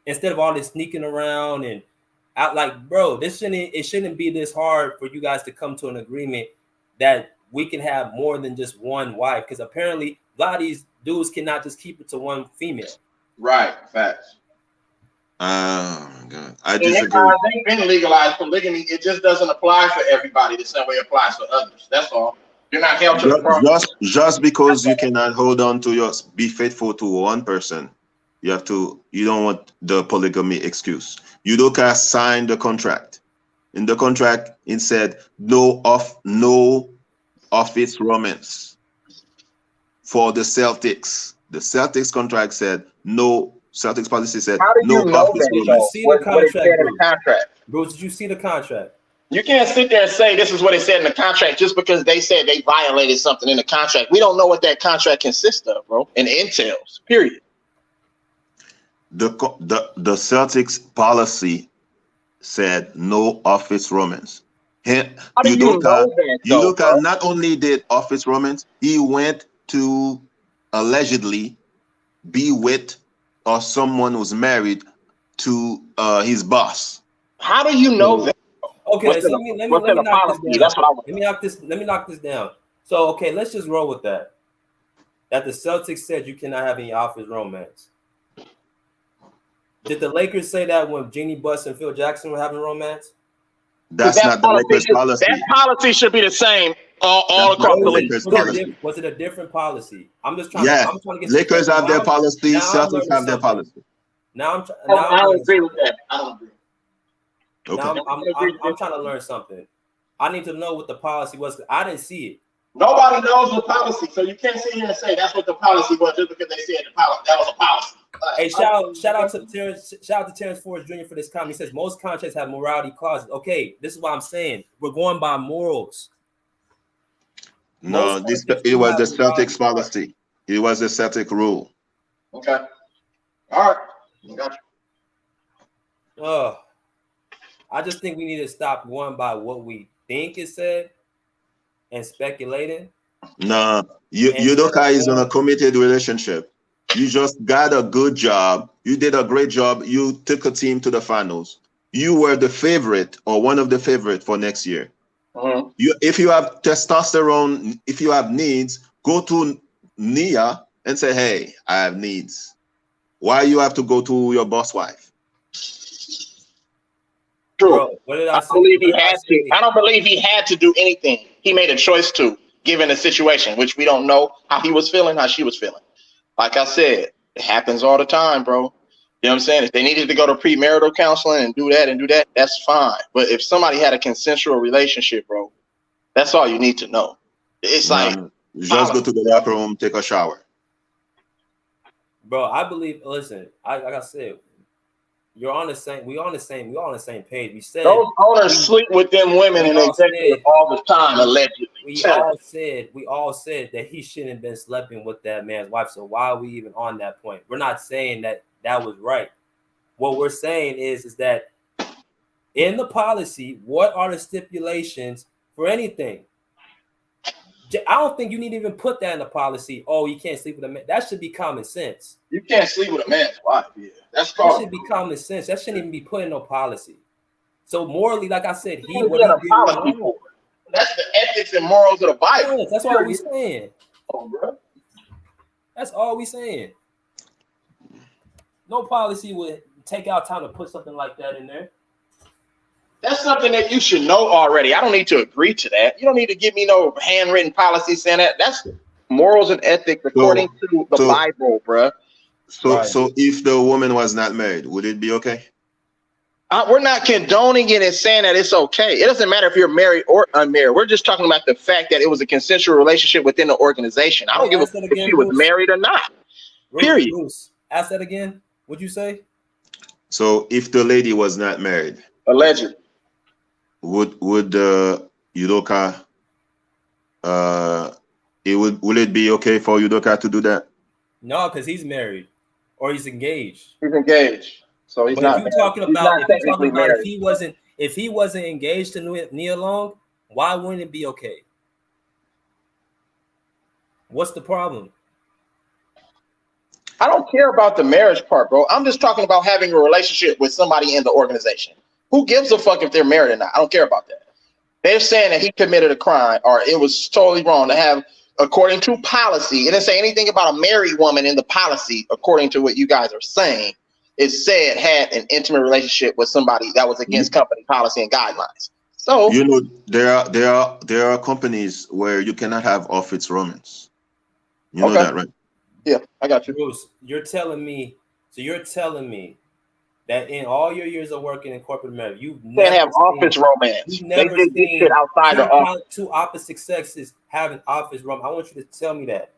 Instead of all this sneaking around and out, like, bro, it shouldn't be this hard for you guys to come to an agreement that we can have more than just one wife, because apparently a lot of these dudes cannot just keep it to one female. Right, facts. Oh my God, I disagree. They've been legalized polygamy. It just doesn't apply for everybody the same way it applies for others. That's all. You're not held to the problem. Just because you cannot hold on to be faithful to one person, you don't want the polygamy excuse. Udoka signed the contract. In the contract, it said no office romance for the Celtics. The Celtics contract said no. Celtics policy said How do no you know office that? Did you romance. see the What it said contract, in the Bruce? contract? Bruce, did you see the contract? You can't sit there and say this is what it said in the contract just because they said they violated something in the contract. We don't know what that contract consists of, bro, and entails. Period. The Celtics policy said no office romance. How do you know that, though, bro? Udoka not only did office romance, he went to allegedly be with or someone who's married to his boss. How do you know that? Okay, What's so in let the me knock this policy? down. That's what I want. Let me knock this down. So okay, let's just roll with that. That the Celtics said you cannot have any office romance. Did the Lakers say that when Jeannie Buss and Phil Jackson were having romance? That's not the Lakers policy. That policy should be the same all across the league. Was it a different policy? I'm just trying. Yes, I'm trying to get Lakers have their policy. Celtics have their policy. Now I don't agree with that. I don't agree. Okay. Now I'm trying to learn something. I need to know what the policy was. I didn't see it. Nobody knows the policy, so you can't sit here and say that's what the policy was just because they said the policy. That was a policy. Hey, shout out to Terrence Forrest Jr. for this comment. He says most contracts have morality clauses. Okay, this is what I'm saying. We're going by morals. No, it was the Celtics policy. It was the Celtic rule. Okay. All right. Got you. I just think we need to stop going by what we think it said and speculating. No, Udoka is in a committed relationship. You just got a good job. You did a great job. You took a team to the finals. You were the favorite or one of the favorite for next year. If you have testosterone, if you have needs, go to Nia and say, hey, I have needs. Why you have to go to your boss wife? True. Bro, what did I say? I don't believe he had to do anything. He made a choice to, given the situation, which we don't know how he was feeling, how she was feeling. Like I said, it happens all the time, bro. You know what I'm saying? If they needed to go to premarital counseling and do that, that's fine. But if somebody had a consensual relationship, bro, that's all you need to know. It's like just go to the locker room, take a shower. Bro, I believe. Listen, like I said, you're on the same. We're on the same page. We said those owners sleep with them women and executives all the time. Allegedly, we all said that he shouldn't have been sleeping with that man's wife. So why are we even on that point? We're not saying that was right. What we're saying is that in the policy, what are the stipulations for anything? I don't think you need to even put that in the policy. Oh, you can't sleep with a man. That should be common sense. You can't sleep with a man's wife. Yeah, that should be common sense. That shouldn't even be put in no policy. So morally, like I said, that's the ethics and morals of the Bible. Yes, that's what we're saying. That's all we're saying. No policy would take out time to put something like that in there. That's something that you should know already. I don't need to agree to that. You don't need to give me no handwritten policy saying that. That's morals and ethics according to the Bible, bruh. So if the woman was not married, would it be okay? We're not condoning it and saying that it's okay. It doesn't matter if you're married or unmarried. We're just talking about the fact that it was a consensual relationship within the organization. I don't give a fuck if she was married or not. Period. Bruce, ask that again. What'd you say? So if the lady was not married, allegedly, would Udoka will it be okay for Udoka to do that? No, because he's married or he's engaged. He's engaged, so he's not. If you're talking about if he wasn't engaged to Nia Long, why wouldn't it be okay? What's the problem? I don't care about the marriage part, bro. I'm just talking about having a relationship with somebody in the organization. Who gives a fuck if they're married or not? I don't care about that. They're saying that he committed a crime or it was totally wrong to have, according to policy. It didn't say anything about a married woman in the policy, according to what you guys are saying. It said had an intimate relationship with somebody that was against company policy and guidelines. So you know there are companies where you cannot have office romance. You know that, right? Yeah, I got you. Bruce, you're telling me that in all your years of working in corporate America, you've Can't never have office romance. you've They never did this seen shit outside the office. two opposite sexes having office romance. I want you to tell me that.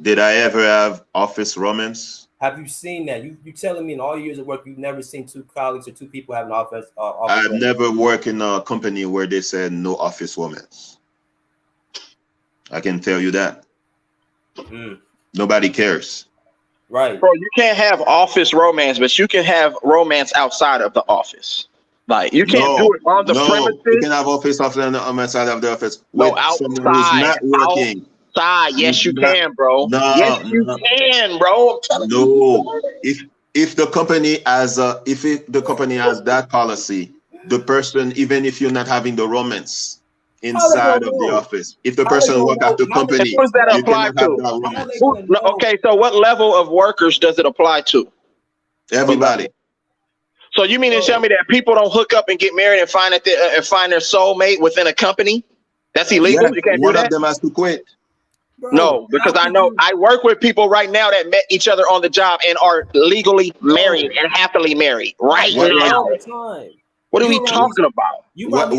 Did I ever have office romance? Have you seen that? You telling me in all your years of work you've never seen two colleagues or two people having office I've romance? never worked in a company where they said no office romance. I can tell you that. Nobody cares. Right. Bro, you can't have office romance, but you can have romance outside of the office. Like you can't do it on the premises. You can have office on the outside of the office with someone who's not working. Outside, yes, you can, bro. No, yes, you can, bro. I'm telling you. If the company has the company has that policy, the person, even if you're not having the romance inside of the office, if the person work at the company, who does that you apply cannot have to? that romance. Okay, so what level of workers does it apply to? Everybody. So you mean to tell me that people don't hook up and get married and find their soulmate within a company? That's illegal. Yes, you can't do one that. of them has to quit. Bro, No, because I know I work with people right now that met each other on the job and are legally married and happily married right now. All the time. What are we talking about? What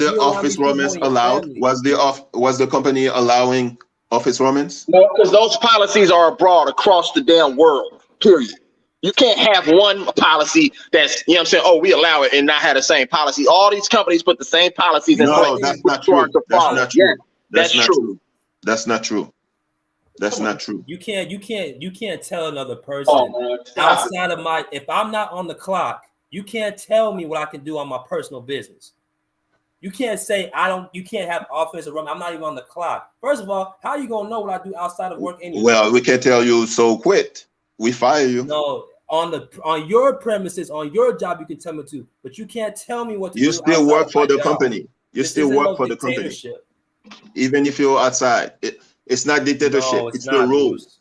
the office romance allowed? Was the company allowing office romance? No, because those policies are abroad across the damn world. Period. You can't have one policy that's, you know what I'm saying, oh, we allow it and not have the same policy. All these companies put the same policies in place. No, that's not true. That's not true. Yeah, that's true. That's not true. That's not true. You can't tell another person outside of my, if I'm not on the clock, you can't tell me what I can do on my personal business. You can't say you can't have office or run. I'm not even on the clock. First of all, how are you gonna know what I do outside of work anyway? Well, we can tell you, so quit. We fire you. No, on your premises, on your job, you can tell me to, but you can't tell me what to do. You still work for the company. You still work for the company. Even if you're outside. It's not dictatorship. No, it's the rules.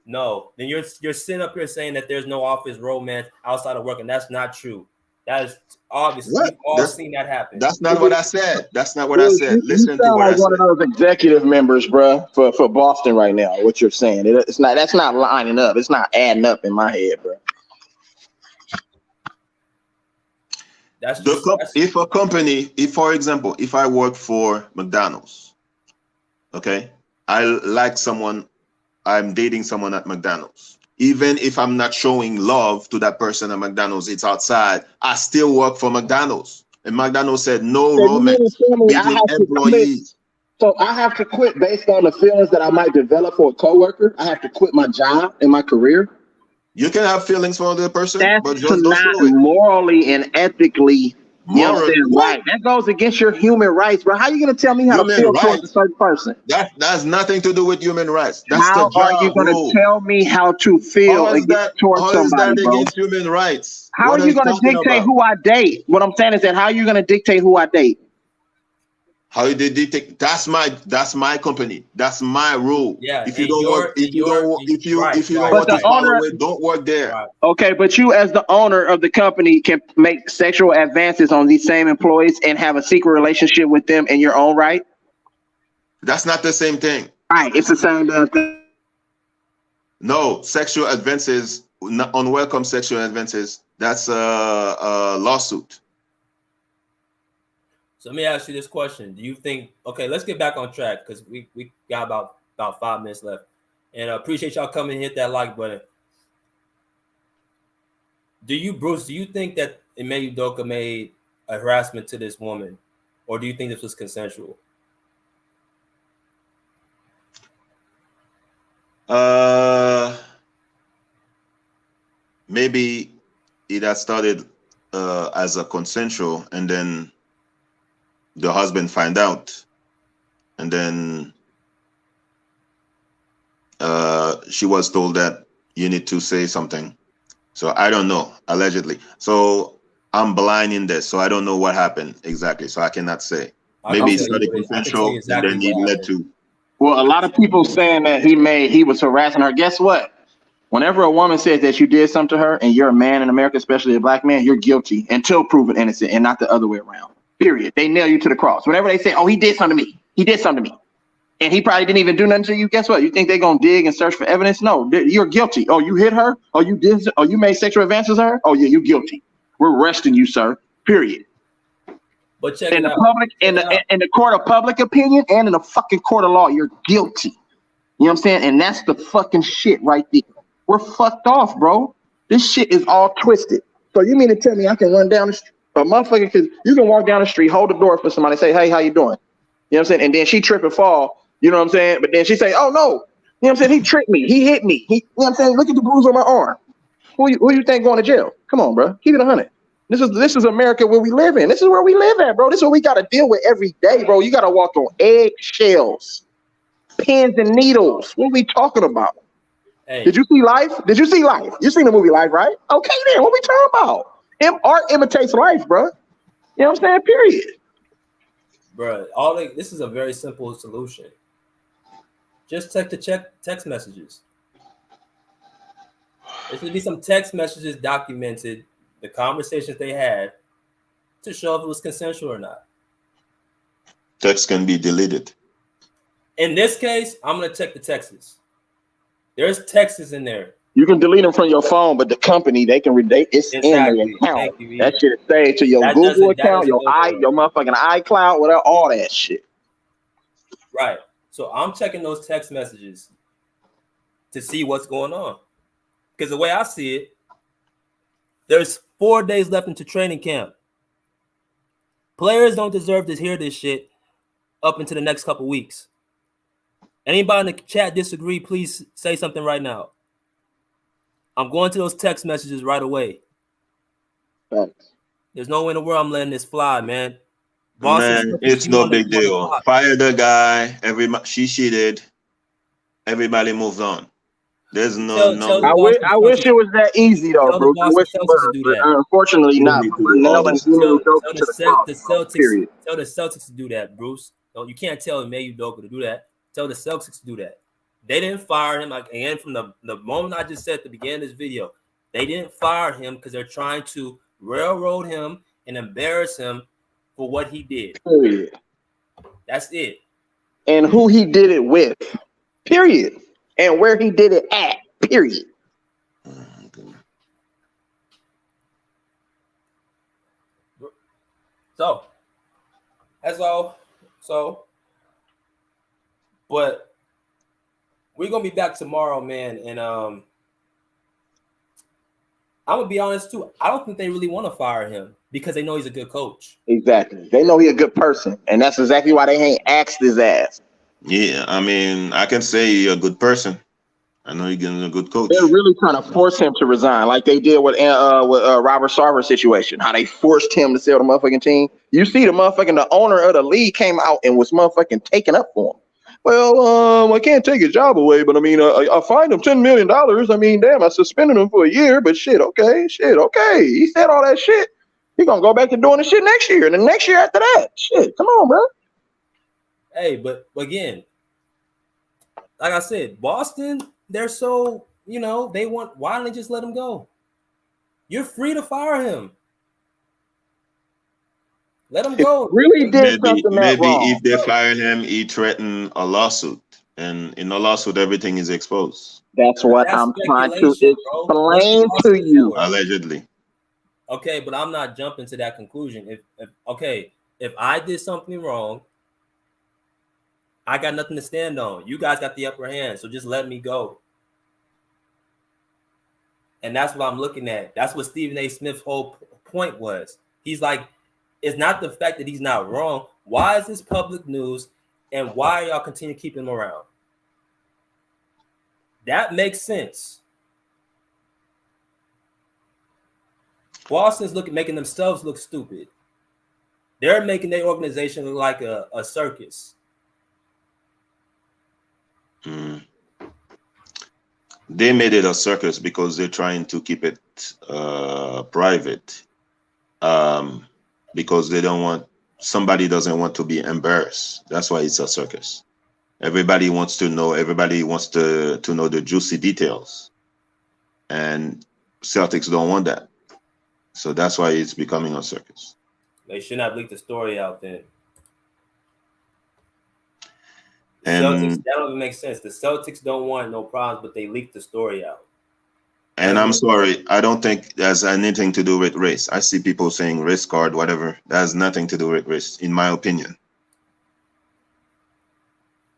No, then you're sitting up here saying that there's no office romance outside of work, and that's not true. That is obvious. We've all seen that happen. That's not what I said. That's not what I said. Listen to what I said. One of those executive members, bro, for Boston right now. What you're saying, it's not. That's not lining up. It's not adding up in my head, bro. If a company, for example, if I work for McDonald's, okay, I like someone, I'm dating someone at McDonald's. Even if I'm not showing love to that person at McDonald's, it's outside, I still work for McDonald's. And McDonald's said no romance between employees. So I have to quit based on the feelings that I might develop for a coworker. I have to quit my job and my career. You can have feelings for another person, but just not morally and ethically. Right. That goes against your human rights, bro. How are you going to tell me how to feel towards a certain person? That has nothing to do with human rights. That's how the job, are you going to tell me how to feel towards somebody, is that bro? against human rights? How are you going to dictate who I date? What I'm saying is that how are you going to dictate who I date? How you dictate? That's my company. That's my rule. Yeah. If you don't work, if you don't want to follow it, don't work there. Right. Okay, but you as the owner of the company can make sexual advances on these same employees and have a secret relationship with them in your own right. That's not the same thing. Right, it's the same thing. No, sexual advances, unwelcome sexual advances. That's a lawsuit. So let me ask you this question. Do you think, okay, let's get back on track because we got about 5 minutes left. And I appreciate y'all coming and hit that like button. Bruce, do you think that IME Udoka made a harassment to this woman? Or do you think this was consensual? Maybe it had started as a consensual, and then the husband find out, and then she was told that you need to say something. So I don't know, allegedly. So I'm blind in this, so I don't know what happened exactly. So I cannot say. Maybe it started consensual, and then it led to. Well, a lot of people saying that he was harassing her. Guess what? Whenever a woman says that you did something to her, and you're a man in America, especially a black man, you're guilty until proven innocent, and not the other way around. Period. They nail you to the cross. Whenever they say, "Oh, he did something to me," he did something to me. and he probably didn't even do nothing to you, guess what? You think they're gonna dig and search for evidence? No, you're guilty. Oh, you hit her? Oh, you did? Oh, you made sexual advances on her? Oh, yeah, you're guilty. We're arresting you, sir. Period. But check In it the out. public, in the court of public opinion, and in the fucking court of law, you're guilty. You know what I'm saying? And that's the fucking shit right there. We're fucked off, bro. This shit is all twisted. So you mean to tell me I can run down the street, a motherfucker? Because you can walk down the street, hold the door for somebody, say, "Hey, how you doing?" You know what I'm saying? And then she trip and fall. You know what I'm saying? But then she say, "Oh no," you know what I'm saying? He tricked me. He hit me. You know what I'm saying? Look at the bruise on my arm. Who you think going to jail? Come on, bro. Keep it 100. This is America where we live in. This is where we live at, bro. This is what we got to deal with every day, bro. You got to walk on eggshells, pins and needles. What are we talking about? Hey. Did you see Life? Did you see Life? You seen the movie Life, right? Okay, then what we talking about? Art imitates life, bro. You know what I'm saying? Period. Bro, this is a very simple solution. Just check the text messages. There should be some text messages documented, the conversations they had, to show if it was consensual or not. Text can be deleted. In this case, I'm gonna check the texts. There's texts in there. You can delete them from your phone, but the company it's exactly. In their account. That shit is saved to your Google account, your motherfucking iCloud, whatever, all that shit. Right. So I'm checking those text messages to see what's going on. Because the way I see it, there's 4 days left into training camp. Players don't deserve to hear this shit up into the next couple weeks. Anybody in the chat disagree, please say something right now. I'm going to those text messages right away. Thanks. There's no way in the world I'm letting this fly, man. Man, it's no big deal. Fire the guy. She cheated. Everybody moves on. There's no. I wish it was that easy though, bro. I wish it was. Unfortunately, not. Tell the Celtics to do that, Bruce. No, you can't tell Ime Udoka to do that. Tell the Celtics to do that. They didn't fire him. Like, again, from the moment I just said at the beginning of this video, they didn't fire him because they're trying to railroad him and embarrass him for what he did. Period. That's it. And who he did it with. Period. And where he did it at. Period. So that's all. But we're gonna be back tomorrow, man. And I'm gonna be honest too. I don't think they really want to fire him because they know he's a good coach. Exactly. They know he's a good person, and that's exactly why they ain't axed his ass. Yeah, I mean, I can say you're a good person. I know you're getting a good coach. They're really trying to force him to resign, like they did with Robert Sarver's situation. How they forced him to sell the motherfucking team. You see, the owner of the league came out and was motherfucking taking up for him. Well, I can't take his job away, but I mean, I fined him $10 million. I mean, damn, I suspended him for a year, but shit, okay. He said all that shit. He gonna go back to doing the shit next year, and the next year after that. Shit, come on, bro. Hey, but again, like I said, Boston, they're so, why don't they just let him go? You're free to fire him. Let him go. Really did something that wrong. Maybe if they fire him, he threatened a lawsuit. And in a lawsuit, everything is exposed. That's what I'm trying to explain to you. Allegedly. Okay, but I'm not jumping to that conclusion. If I did something wrong, I got nothing to stand on. You guys got the upper hand, so just let me go. And that's what I'm looking at. That's what Stephen A. Smith's whole point was. He's like, it's not the fact that he's not wrong. Why is this public news, and why are y'all continue keeping him around? That makes sense. Boston's making themselves look stupid. They're making their organization look like a circus. They made it a circus because they're trying to keep it private. Because somebody doesn't want to be embarrassed. That's why it's a circus. Everybody wants to know the juicy details. And Celtics don't want that. So that's why it's becoming a circus. They should not leak the story out then. Celtics, that don't even make sense. The Celtics don't want no problems, but they leaked the story out. And I'm sorry, I don't think there's anything to do with race. I see people saying race card, whatever. That has nothing to do with race, in my opinion.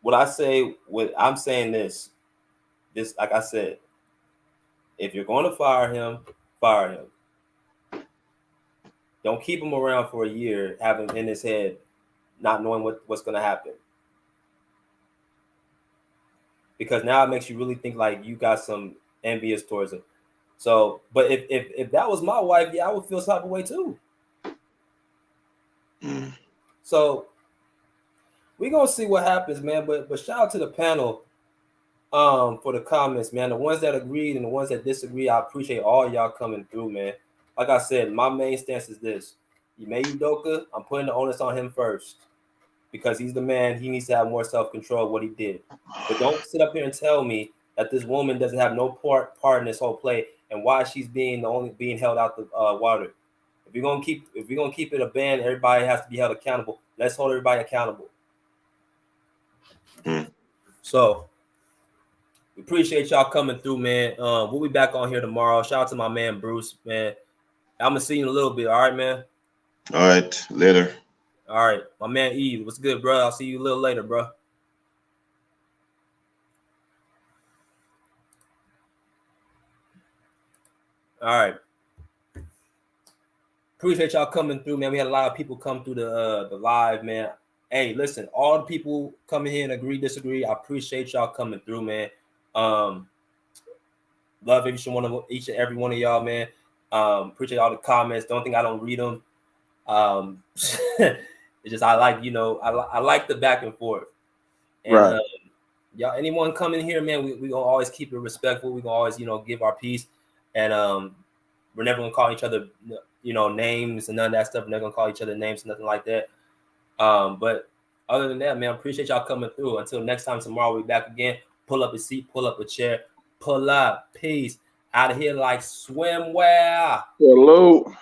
I'm saying this, like I said, if you're going to fire him, fire him. Don't keep him around for a year, having in his head, not knowing what's going to happen. Because now it makes you really think like you got some envious towards him. So, but if that was my wife, yeah, I would feel some type of way too. So we're gonna see what happens, man. But shout out to the panel for the comments, man. The ones that agreed and the ones that disagree, I appreciate all y'all coming through, man. Like I said, my main stance is this: IME Udoka, I'm putting the onus on him first because he's the man. He needs to have more self-control of what he did. But don't sit up here and tell me that this woman doesn't have no part in this whole play and why she's being held out the water. If you're gonna keep it a ban, everybody has to be held accountable. Let's hold everybody accountable. So we appreciate y'all coming through, man. We'll be back on here tomorrow. Shout out to my man Bruce, man. I'm gonna see you in a little bit. All right, man. All right, later. All right, my man Eve, what's good, bro? I'll see you a little later, bro. All right. Appreciate y'all coming through, man. We had a lot of people come through the live, man. Hey, listen, all the people coming here and agree, disagree. I appreciate y'all coming through, man. Love each and every one of y'all, man. Appreciate all the comments. Don't think I don't read them. It's just I like the back and forth. And right. Y'all, anyone coming here, man, we gonna always keep it respectful. We gonna always, give our piece, and we're never gonna call each other, names and none of that stuff. We're never gonna call each other names, nothing like that. But other than that, man, I appreciate y'all coming through. Until next time, tomorrow we'll be back again. Pull up a seat, pull up a chair, pull up. Peace. Out of here like swimwear. Hello.